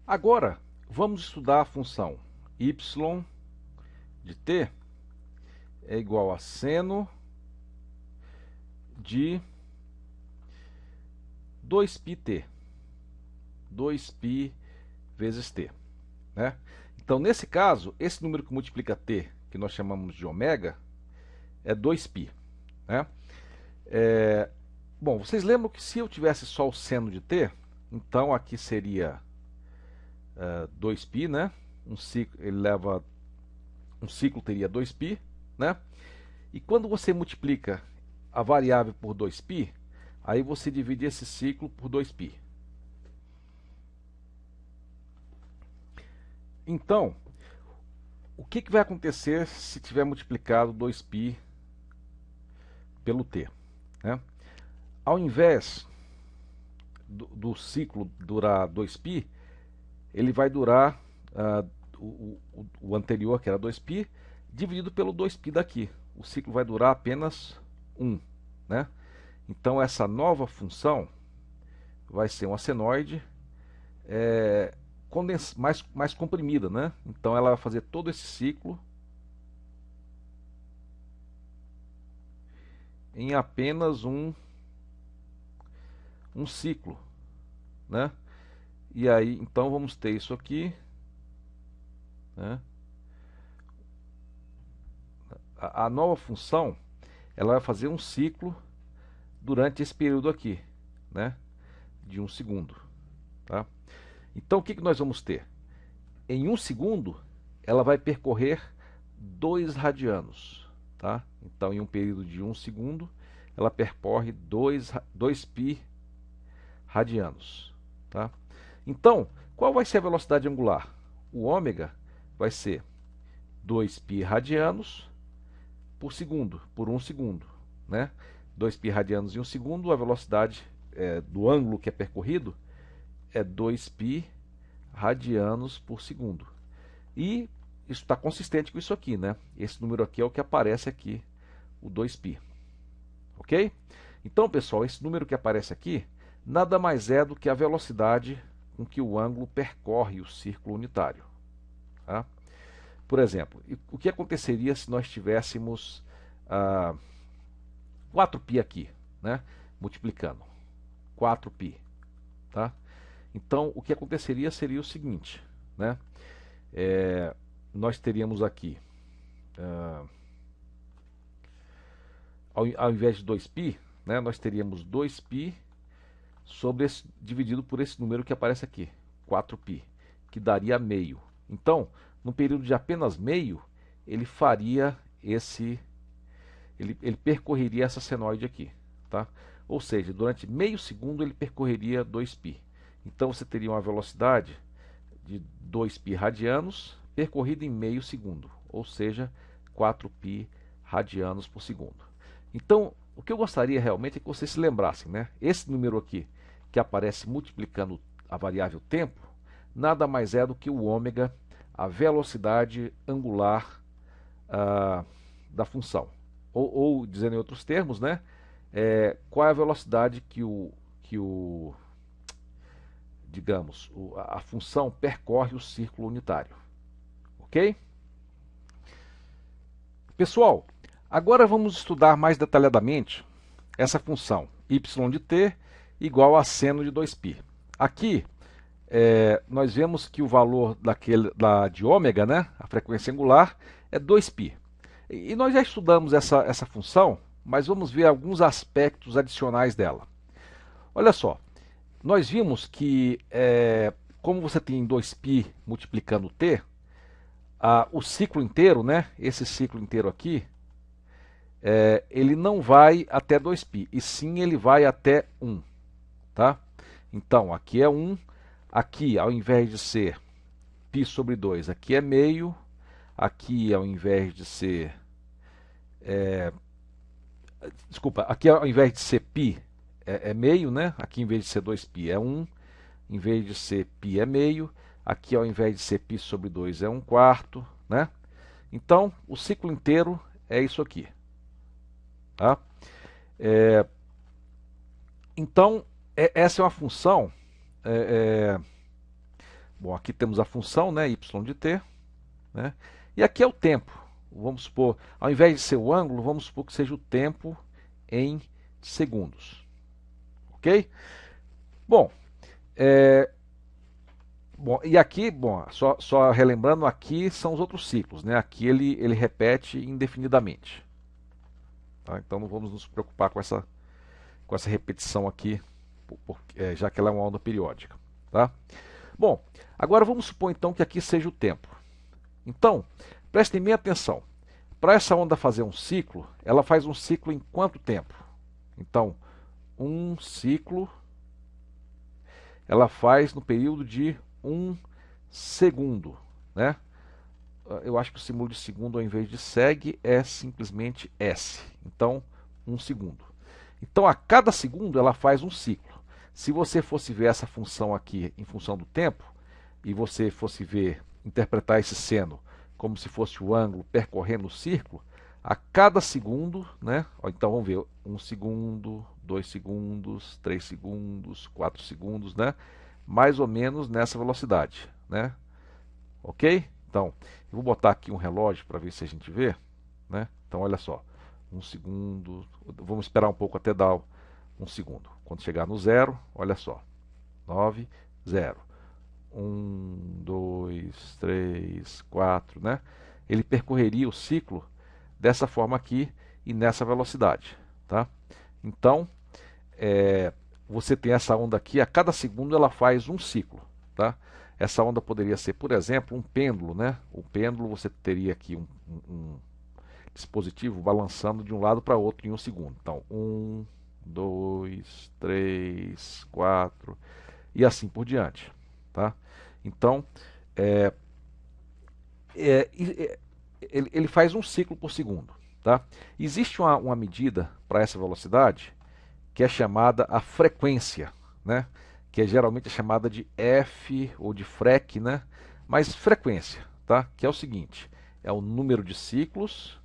Agora, vamos estudar a função y de t é igual a seno de 2πt, 2π vezes t. Né? Então, nesse caso, esse número que multiplica t, que nós chamamos de ômega, é 2π. Né? Bom, vocês lembram que se eu tivesse só o seno de t, então aqui seria 2π, né? Um ciclo teria 2π, né? E quando você multiplica a variável por 2π, aí você divide esse ciclo por 2π. Então, o que vai acontecer se tiver multiplicado 2π pelo t? Né? Ao invés do ciclo durar 2π, ele vai durar o anterior, que era 2π, dividido pelo 2π daqui. O ciclo vai durar apenas 1. Né? Então, essa nova função vai ser uma senoide mais comprimida. Né? Então, ela vai fazer todo esse ciclo em apenas um ciclo. Né? E aí, então, vamos ter isso aqui. Né? A nova função, ela vai fazer um ciclo durante esse período aqui, né? De 1 segundo. Tá? Então, o que nós vamos ter? Em 1 segundo, ela vai percorrer 2 radianos. Tá? Então, em um período de 1 segundo, ela percorre 2π radianos. Tá? Então, qual vai ser a velocidade angular? O ômega vai ser 2π radianos por segundo, por 1 segundo, né? 2π radianos em 1 segundo, a velocidade do ângulo que é percorrido é 2π radianos por segundo. E isso está consistente com isso aqui, né? Esse número aqui é o que aparece aqui, o 2π. Ok? Então, pessoal, esse número que aparece aqui nada mais é do que a velocidade com que o ângulo percorre o círculo unitário. Tá? Por exemplo, o que aconteceria se nós tivéssemos 4π aqui, né? Multiplicando 4π. Tá? Então, o que aconteceria seria o seguinte, né? Nós teríamos aqui, ao invés de 2π, né, nós teríamos 2π dividido por esse número que aparece aqui, 4π, que daria meio. Então, num período de apenas meio, ele faria ele percorreria essa senoide aqui, tá? Ou seja, durante meio segundo ele percorreria 2π. Então você teria uma velocidade de 2π radianos percorrida em meio segundo, ou seja, 4π radianos por segundo. Então, o que eu gostaria realmente é que vocês se lembrassem, né? Esse número aqui, que aparece multiplicando a variável tempo, nada mais é do que o ômega, a velocidade angular da função. Ou dizendo em outros termos, né? Qual é a velocidade digamos, a função percorre o círculo unitário. Ok? Pessoal, agora vamos estudar mais detalhadamente essa função y de t igual a seno de 2π. Aqui, nós vemos que o valor de ômega, né, a frequência angular, é 2π. E nós já estudamos essa função, mas vamos ver alguns aspectos adicionais dela. Olha só, nós vimos que, como você tem 2π multiplicando t, o ciclo inteiro, né, esse ciclo inteiro aqui, ele não vai até 2π, e sim ele vai até 1. Tá? Então, aqui é 1, aqui ao invés de ser π sobre 2, aqui é meio, aqui ao invés de ser... desculpa, aqui ao invés de ser π é meio, né? Aqui em vez de ser 2π é 1, em vez de ser π é meio, aqui ao invés de ser π sobre 2 é 1/4, né? Então, o ciclo inteiro é isso aqui. Tá? Então, essa é uma função... bom, aqui temos a função, né, y de t, né? E aqui é o tempo. Vamos supor, ao invés de ser o ângulo, vamos supor que seja o tempo em segundos. Ok? Bom, e aqui, só relembrando, aqui são os outros ciclos, né? Aqui ele repete indefinidamente. Tá? Então não vamos nos preocupar com essa repetição aqui, já que ela é uma onda periódica. Tá? Bom, agora vamos supor então que aqui seja o tempo. Então, prestem bem atenção. Para essa onda fazer um ciclo, ela faz um ciclo em quanto tempo? Então, um ciclo ela faz no período de 1 segundo, né? Eu acho que o símbolo de segundo, ao invés de seg, é simplesmente s. Então, 1 segundo. Então, a cada segundo, ela faz um ciclo. Se você fosse ver essa função aqui em função do tempo, e você fosse interpretar esse seno como se fosse o ângulo percorrendo o círculo, a cada segundo, né? Então, vamos ver, 1 segundo, 2 segundos, 3 segundos, 4 segundos, né? Mais ou menos nessa velocidade, né? Ok? Então, eu vou botar aqui um relógio para ver se a gente vê, né? Então, olha só, 1 segundo, vamos esperar um pouco até dar 1 segundo. Quando chegar no 0, olha só, 9, 0. 1, 2, 3, 4, né? Ele percorreria o ciclo dessa forma aqui e nessa velocidade, tá? Então, você tem essa onda aqui, a cada segundo ela faz um ciclo, tá? Essa onda poderia ser, por exemplo, um pêndulo, né? O pêndulo, você teria aqui um dispositivo balançando de um lado para outro em 1 segundo. Então, 1, 2, 3, 4 e assim por diante, tá? Então, ele faz um ciclo por segundo, Tá? Existe uma medida para essa velocidade que é chamada a frequência, né? Que geralmente é chamada de F ou de frec, né? Mas frequência, tá? Que é o seguinte, é o número de ciclos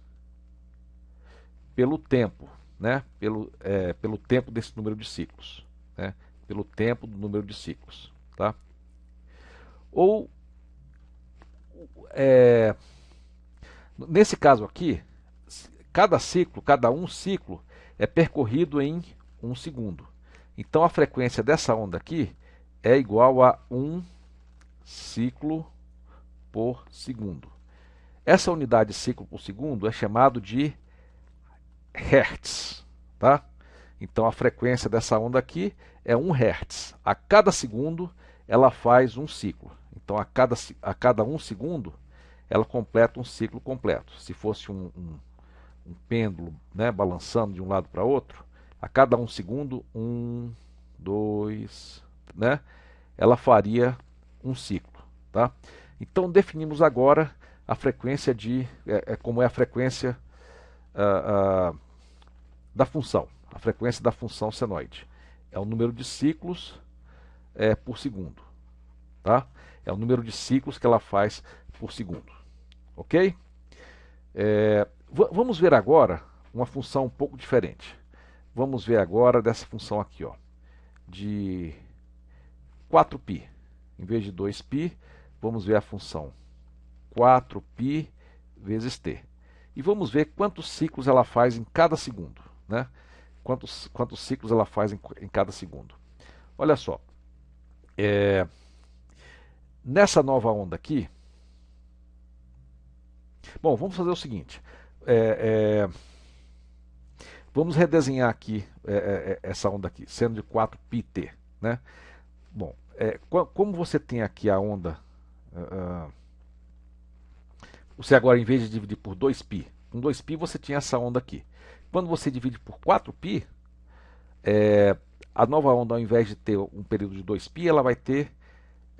pelo tempo, né? Pelo tempo desse número de ciclos, né? Pelo tempo do número de ciclos, tá? Ou, nesse caso aqui, cada um ciclo é percorrido em 1 segundo. Então a frequência dessa onda aqui é igual a 1 ciclo por segundo. Essa unidade de ciclo por segundo é chamado de Hertz, tá? Então a frequência dessa onda aqui é 1 Hz. A cada segundo ela faz um ciclo. Então a cada 1 segundo ela completa um ciclo completo. Se fosse um pêndulo, né, balançando de um lado para outro, a cada 1 segundo, 1, 2, né, ela faria um ciclo. Tá? Então definimos agora a frequência como é a frequência da função. A frequência da função senoide é o número de ciclos por segundo. Tá? É o número de ciclos que ela faz por segundo. Ok? Vamos ver agora uma função um pouco diferente. Vamos ver agora dessa função aqui, ó, de 4π. Em vez de 2π, vamos ver a função 4π vezes t. E vamos ver quantos ciclos ela faz em cada segundo. Né? Quantos ciclos ela faz em cada segundo. Olha só. Nessa nova onda aqui, bom, vamos fazer o seguinte. Vamos redesenhar aqui essa onda aqui, sendo de 4πt. Né? Bom, como você tem aqui a onda, você agora, em vez de dividir por 2π, com 2π você tinha essa onda aqui. Quando você divide por 4π, a nova onda, ao invés de ter um período de 2π, ela vai ter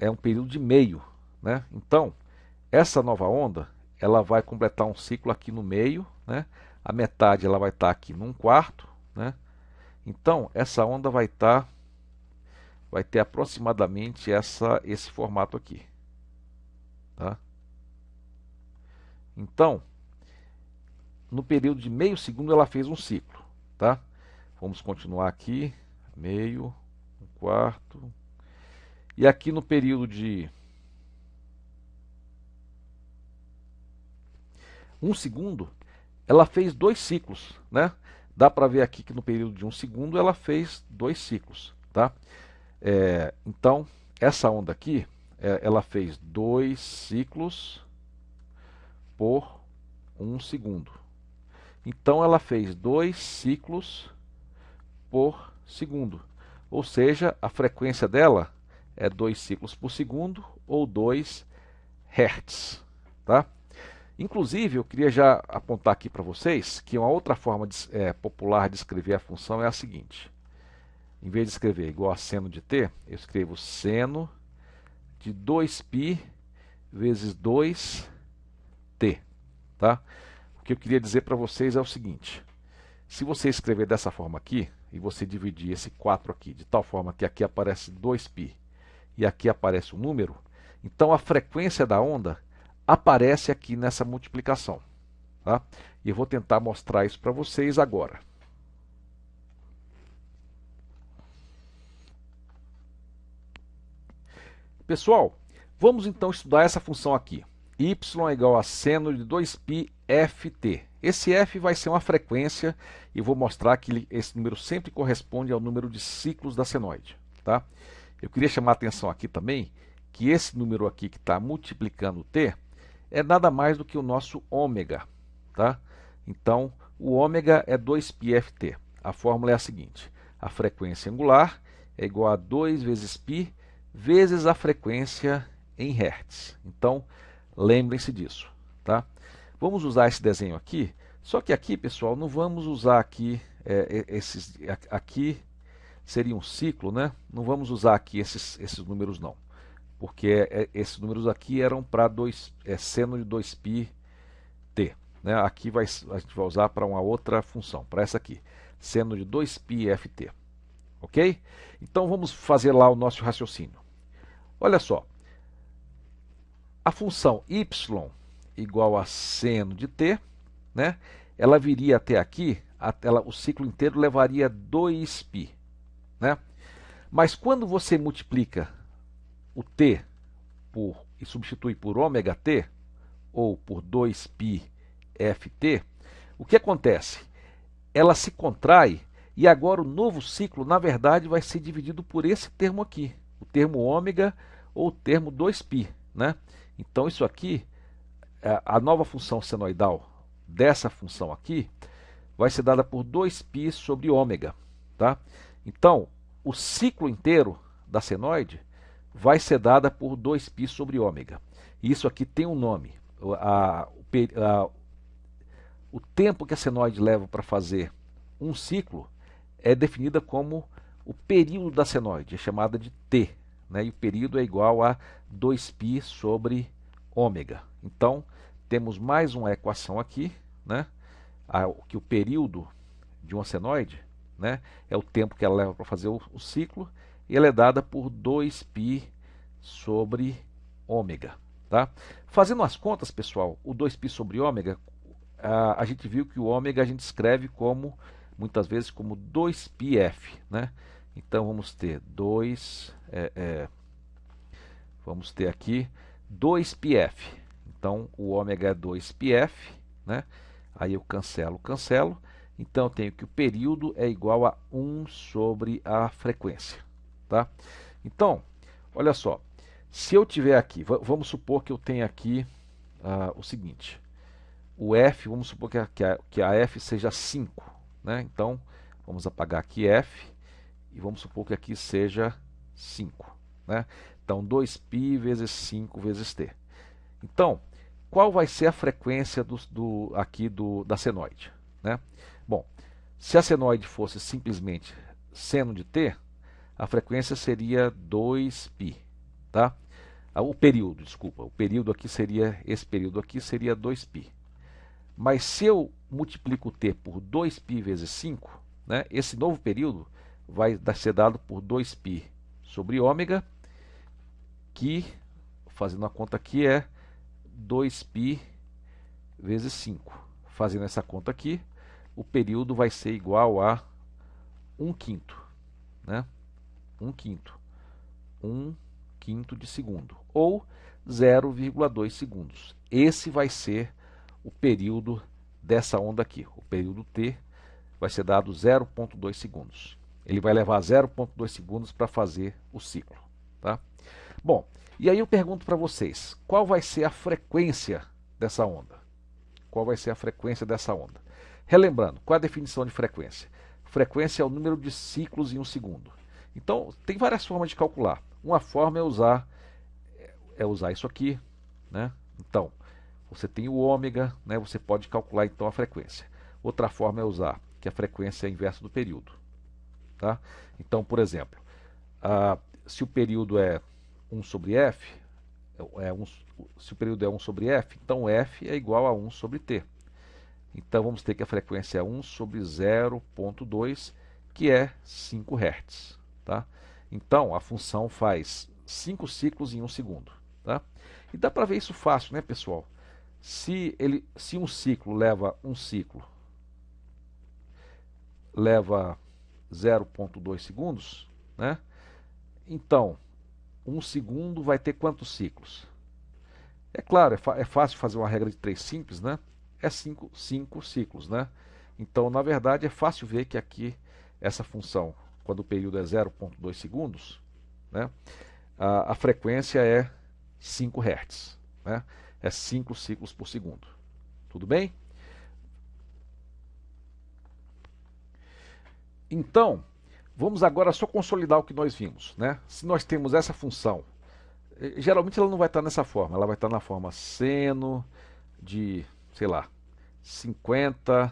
um período de meio. Né? Então, essa nova onda, ela vai completar um ciclo aqui no meio, né? A metade ela vai estar aqui num quarto, né? Então, essa onda vai ter aproximadamente esse formato aqui. Tá? Então, no período de meio segundo ela fez um ciclo. Tá? Vamos continuar aqui, meio, um quarto. E aqui no período de 1 segundo, ela fez 2 ciclos, né? Dá para ver aqui que no período de 1 segundo ela fez 2 ciclos, tá? Então, essa onda aqui, ela fez 2 ciclos por 1 segundo. Então, ela fez 2 ciclos por segundo. Ou seja, a frequência dela é 2 ciclos por segundo ou 2 Hz, tá? Inclusive, eu queria já apontar aqui para vocês que uma outra forma popular de escrever a função é a seguinte. Em vez de escrever igual a seno de t, eu escrevo seno de 2π vezes 2t. Tá? O que eu queria dizer para vocês é o seguinte. Se você escrever dessa forma aqui, e você dividir esse 4 aqui, de tal forma que aqui aparece 2π e aqui aparece um número, então a frequência da onda aparece aqui nessa multiplicação. Tá? E eu vou tentar mostrar isso para vocês agora. Pessoal, vamos então estudar essa função aqui. Y é igual a seno de 2π ft. Esse f vai ser uma frequência e vou mostrar que esse número sempre corresponde ao número de ciclos da senoide. Tá? Eu queria chamar a atenção aqui também que esse número aqui que está multiplicando t é nada mais do que o nosso ômega. Tá? Então, o ômega é 2πft. A fórmula é a seguinte. A frequência angular é igual a 2 vezes π vezes a frequência em Hertz. Então, lembrem-se disso. Tá? Vamos usar esse desenho aqui. Só que aqui, pessoal, não vamos usar aqui, aqui seria um ciclo, né? Não vamos usar aqui esses números não. Porque esses números aqui eram para seno de 2πt. né? Aqui a gente vai usar para uma outra função, para essa aqui, seno de 2πft. Ok? Então vamos fazer lá o nosso raciocínio. Olha só, a função y igual a seno de t, né? Ela viria até aqui, o ciclo inteiro levaria 2π, né? Mas quando você multiplica o t e substitui por ômega t, ou por 2πft, o que acontece? Ela se contrai e agora o novo ciclo, na verdade, vai ser dividido por esse termo aqui, o termo ômega ou o termo 2π, né? Então isso aqui, a nova função senoidal dessa função aqui, vai ser dada por 2π sobre ômega, tá? Então, o ciclo inteiro da senoide vai ser dada por 2π sobre ômega. Isso aqui tem um nome. O tempo que a senoide leva para fazer um ciclo é definida como o período da senoide, é chamada de t, né? E o período é igual a 2π sobre ômega. Então, temos mais uma equação aqui, né? Que o período de uma senoide, né, é o tempo que ela leva para fazer o ciclo, e ela é dada por 2π sobre ômega. Tá? Fazendo as contas, pessoal, o 2π sobre ômega, a gente viu que o ômega a gente escreve como, muitas vezes, como 2πf. Né? Então vamos ter vamos ter aqui 2πf. Então o ômega é 2πf, né? Aí eu cancelo. Então eu tenho que o período é igual a 1 sobre a frequência. Tá? Então, olha só. Se eu tiver aqui, vamos supor que eu tenha aqui o seguinte. O f, vamos supor que a f seja 5. Né? Então, vamos apagar aqui f e vamos supor que aqui seja 5. Né? Então, 2π vezes 5 vezes t. Então, qual vai ser a frequência da senoide? Né? Bom, se a senoide fosse simplesmente seno de t, a frequência seria 2π. Tá? O período aqui seria, esse período aqui seria 2π. Mas se eu multiplico t por 2π vezes 5, né, esse novo período vai ser dado por 2π sobre ômega, que, fazendo a conta aqui, é 2π vezes 5. Fazendo essa conta aqui, o período vai ser igual a 1/5. Né? 1/5. 1/5 de segundo. Ou 0,2 segundos. Esse vai ser o período dessa onda aqui. O período t vai ser dado 0,2 segundos. Ele vai levar 0,2 segundos para fazer o ciclo. Tá? Bom, e aí eu pergunto para vocês, qual vai ser a frequência dessa onda? Qual vai ser a frequência dessa onda? Relembrando, qual é a definição de frequência? Frequência é o número de ciclos em um segundo. Então, tem várias formas de calcular. Uma forma é usar isso aqui, né? Então, você tem o ômega, né? Você pode calcular então a frequência. Outra forma é usar que a frequência é a inversa do período. Tá? Então, por exemplo, se o período é 1 sobre f, se o período é 1 sobre f, então f é igual a 1 sobre t. Então vamos ter que a frequência é 1 sobre 0,2, que é 5 Hz. Tá? Então a função faz 5 ciclos em 1 segundo. Tá? E dá para ver isso fácil, né, pessoal? Se um ciclo leva 0,2 segundos, né? Então 1 segundo vai ter quantos ciclos? É claro, é fácil fazer uma regra de 3 simples, né? É 5 ciclos, né? Então, na verdade, é fácil ver que aqui, essa função, quando o período é 0,2 segundos, né? A frequência é 5 Hz, né? É 5 ciclos por segundo. Tudo bem? Então, vamos agora só consolidar o que nós vimos, né? Se nós temos essa função, geralmente ela não vai estar nessa forma, ela vai estar na forma seno de, sei lá, 50t,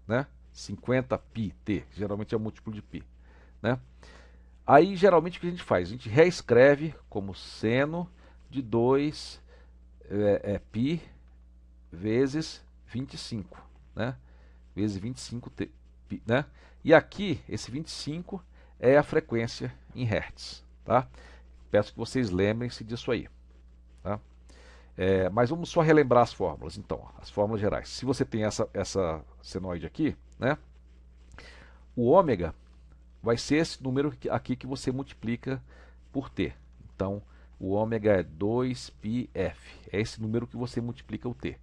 né? 50πt, geralmente é o múltiplo de π, né? Aí, geralmente, o que a gente faz? A gente reescreve como seno de 2π vezes 25, né? Vezes 25t, né? E aqui, esse 25 é a frequência em Hertz, tá? Peço que vocês lembrem-se disso aí, tá? Mas vamos só relembrar as fórmulas, então, as fórmulas gerais. Se você tem essa senoide aqui, né? O ômega vai ser esse número aqui que você multiplica por t. Então, o ômega é 2πf. É esse número que você multiplica o t.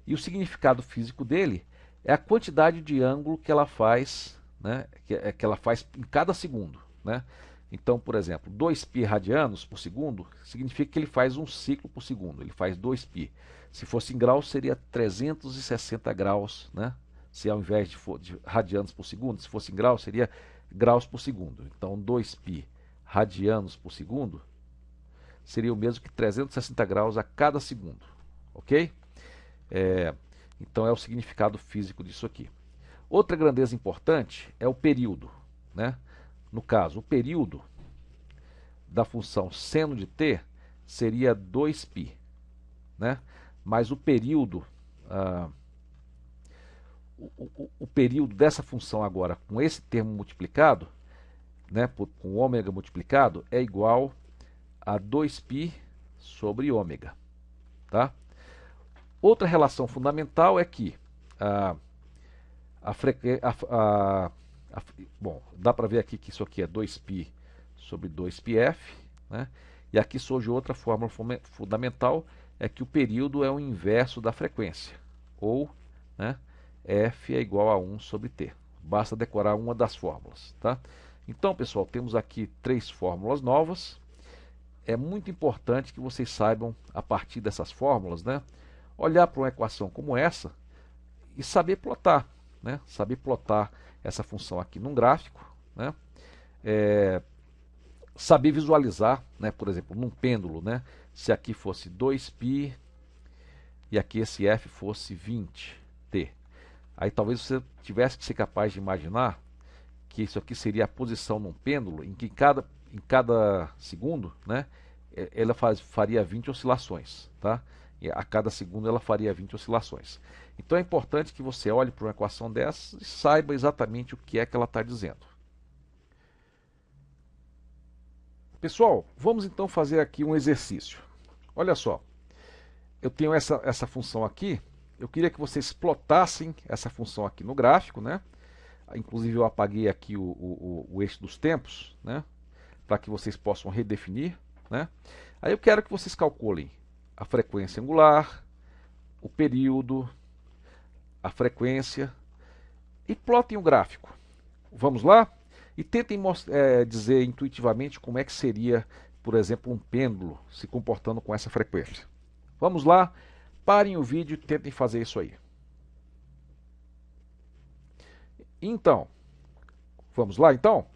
E o significado físico dele é a quantidade de ângulo que ela faz, né, que ela faz em cada segundo, né? Então, por exemplo, 2π radianos por segundo significa que ele faz um ciclo por segundo. Ele faz 2π. Se fosse em graus, seria 360 graus, né? Se ao invés de radianos por segundo, se fosse em graus, seria graus por segundo. Então, 2π radianos por segundo seria o mesmo que 360 graus a cada segundo, ok? Então é o significado físico disso aqui. Outra grandeza importante é o período, né? No caso, o período da função seno de t seria 2π, né? Mas o período, o período dessa função agora com esse termo multiplicado, né, com ômega multiplicado, é igual a 2π sobre ômega, tá? Outra relação fundamental é que bom, dá para ver aqui que isso aqui é 2π sobre 2πf, né? E aqui surge outra fórmula fundamental, é que o período é o inverso da frequência, ou, né, f é igual a 1 sobre t. Basta decorar uma das fórmulas, tá? Então, pessoal, temos aqui 3 fórmulas novas. É muito importante que vocês saibam, a partir dessas fórmulas, né, olhar para uma equação como essa e saber plotar, né? Saber plotar essa função aqui num gráfico, né? Saber visualizar, né? Por exemplo, num pêndulo, né? Se aqui fosse 2π e aqui esse f fosse 20t. Aí talvez você tivesse que ser capaz de imaginar que isso aqui seria a posição num pêndulo em que em cada segundo, né, ela faria 20 oscilações, tá? E a cada segundo ela faria 20 oscilações. Então é importante que você olhe para uma equação dessa e saiba exatamente o que é que ela está dizendo. Pessoal, vamos então fazer aqui um exercício. Olha só, eu tenho essa função aqui, eu queria que vocês plotassem essa função aqui no gráfico, né? Inclusive eu apaguei aqui o eixo dos tempos, né, para que vocês possam redefinir, né? Aí eu quero que vocês calculem a frequência angular, o período, a frequência e plotem o gráfico. Vamos lá? E tentem dizer intuitivamente como é que seria, por exemplo, um pêndulo se comportando com essa frequência. Vamos lá? Parem o vídeo e tentem fazer isso aí. Então, vamos lá então?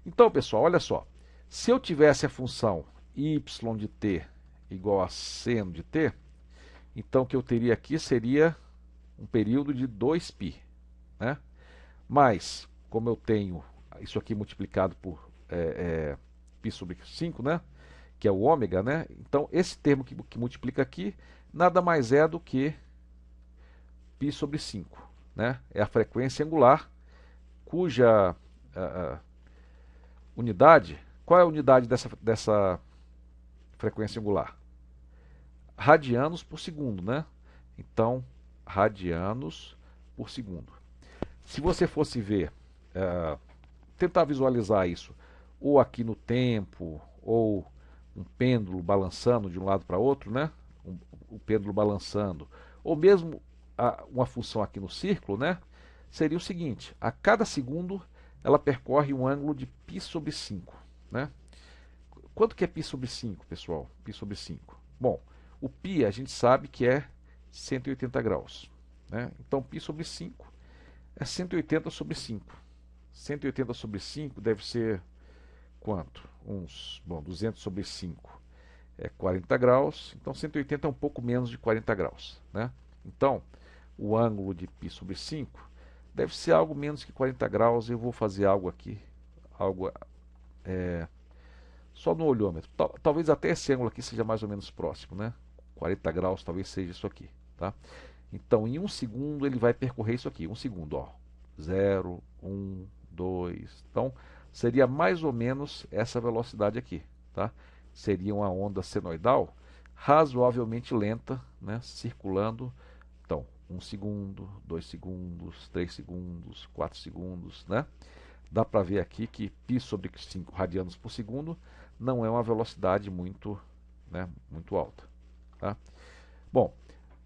Então, pessoal, olha só. Se eu tivesse a função y de t igual a seno de t, então o que eu teria aqui seria um período de 2π, né? Mas, como eu tenho isso aqui multiplicado por π sobre 5, né, que é o ômega, né? Então, esse termo que multiplica aqui nada mais é do que π sobre 5, né? É a frequência angular, cuja unidade... Qual é a unidade dessa frequência angular? Radianos por segundo, né? Então, radianos por segundo. Se você fosse ver, tentar visualizar isso, ou aqui no tempo, ou um pêndulo balançando de um lado para outro, né? O pêndulo balançando, ou mesmo uma função aqui no círculo, né? Seria o seguinte, a cada segundo ela percorre um ângulo de π sobre 5. Né? Quanto que é π sobre 5, pessoal? Π sobre 5. Bom, o π a gente sabe que é 180 graus. Né? Então, π sobre 5 é 180 sobre 5. 180 sobre 5 deve ser quanto? 200 sobre 5 é 40 graus. Então, 180 é um pouco menos de 40 graus. Né? Então, o ângulo de π sobre 5 deve ser algo menos que 40 graus. Eu vou fazer algo aqui, só no olhômetro. Talvez até esse ângulo aqui seja mais ou menos próximo, né? 40 graus talvez seja isso aqui, tá? Então, em 1 segundo, ele vai percorrer isso aqui. 1 segundo, ó. 0, 1, 2. Então, seria mais ou menos essa velocidade aqui, tá? Seria uma onda senoidal razoavelmente lenta, né? Circulando. Então, 1 segundo, 2 segundos, 3 segundos, 4 segundos, né? Dá para ver aqui que π sobre 5 radianos por segundo não é uma velocidade muito, né, muito alta, tá? Bom,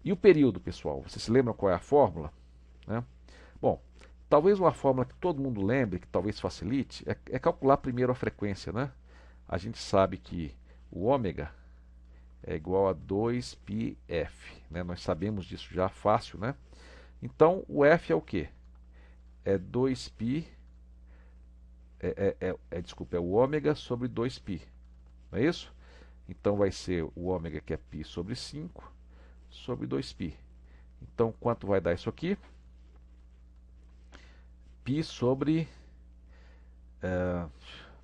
e o período, pessoal? Vocês se lembram qual é a fórmula? Né? Bom, talvez uma fórmula que todo mundo lembre, que talvez facilite, é calcular primeiro a frequência, né? A gente sabe que o ômega é igual a 2πf, né? Nós sabemos disso já fácil, né? Então, o F é o quê? É 2π, desculpa, é o ômega sobre 2π, não é isso? Então, vai ser o ômega, que é π sobre 5, sobre 2π. Então, quanto vai dar isso aqui? Π sobre,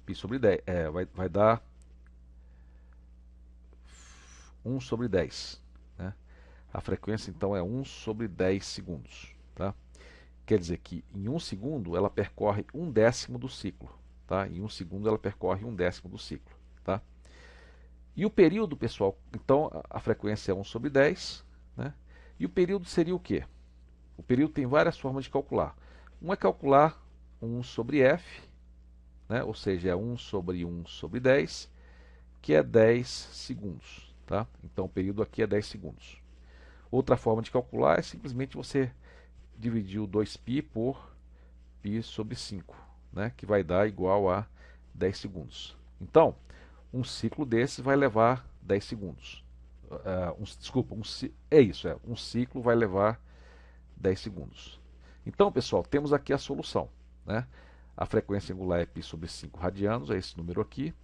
π sobre 10, vai dar 1 sobre 10. Né? A frequência, então, é 1 sobre 10 segundos. Tá? Quer dizer que em 1 segundo ela percorre 1/10 do ciclo. Tá? Em 1 segundo ela percorre 1/10 do ciclo. Tá? E o período, pessoal, então a frequência é 1 sobre 10. Né? E o período seria o quê? O período tem várias formas de calcular. Um é calcular 1 sobre f, né? Ou seja, é 1 sobre 1 sobre 10, que é 10 segundos. Tá? Então o período aqui é 10 segundos. Outra forma de calcular é simplesmente você dividir o 2π por π sobre 5, né? Que vai dar igual a 10 segundos. Então, um ciclo desse vai levar 10 segundos. Desculpa, um ciclo vai levar 10 segundos. Então, pessoal, temos aqui a solução. Né? A frequência angular é π sobre 5 radianos, é esse número aqui.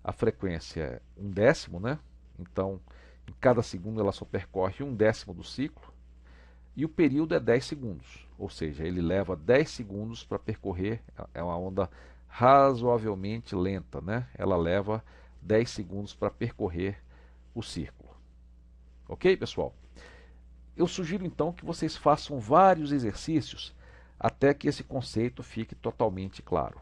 A frequência é 1/10, né? Então, em cada segundo ela só percorre 1/10 do ciclo. E o período é 10 segundos, ou seja, ele leva 10 segundos para percorrer, é uma onda razoavelmente lenta, né? Ela leva 10 segundos para percorrer o círculo. Ok, pessoal? Eu sugiro então que vocês façam vários exercícios até que esse conceito fique totalmente claro.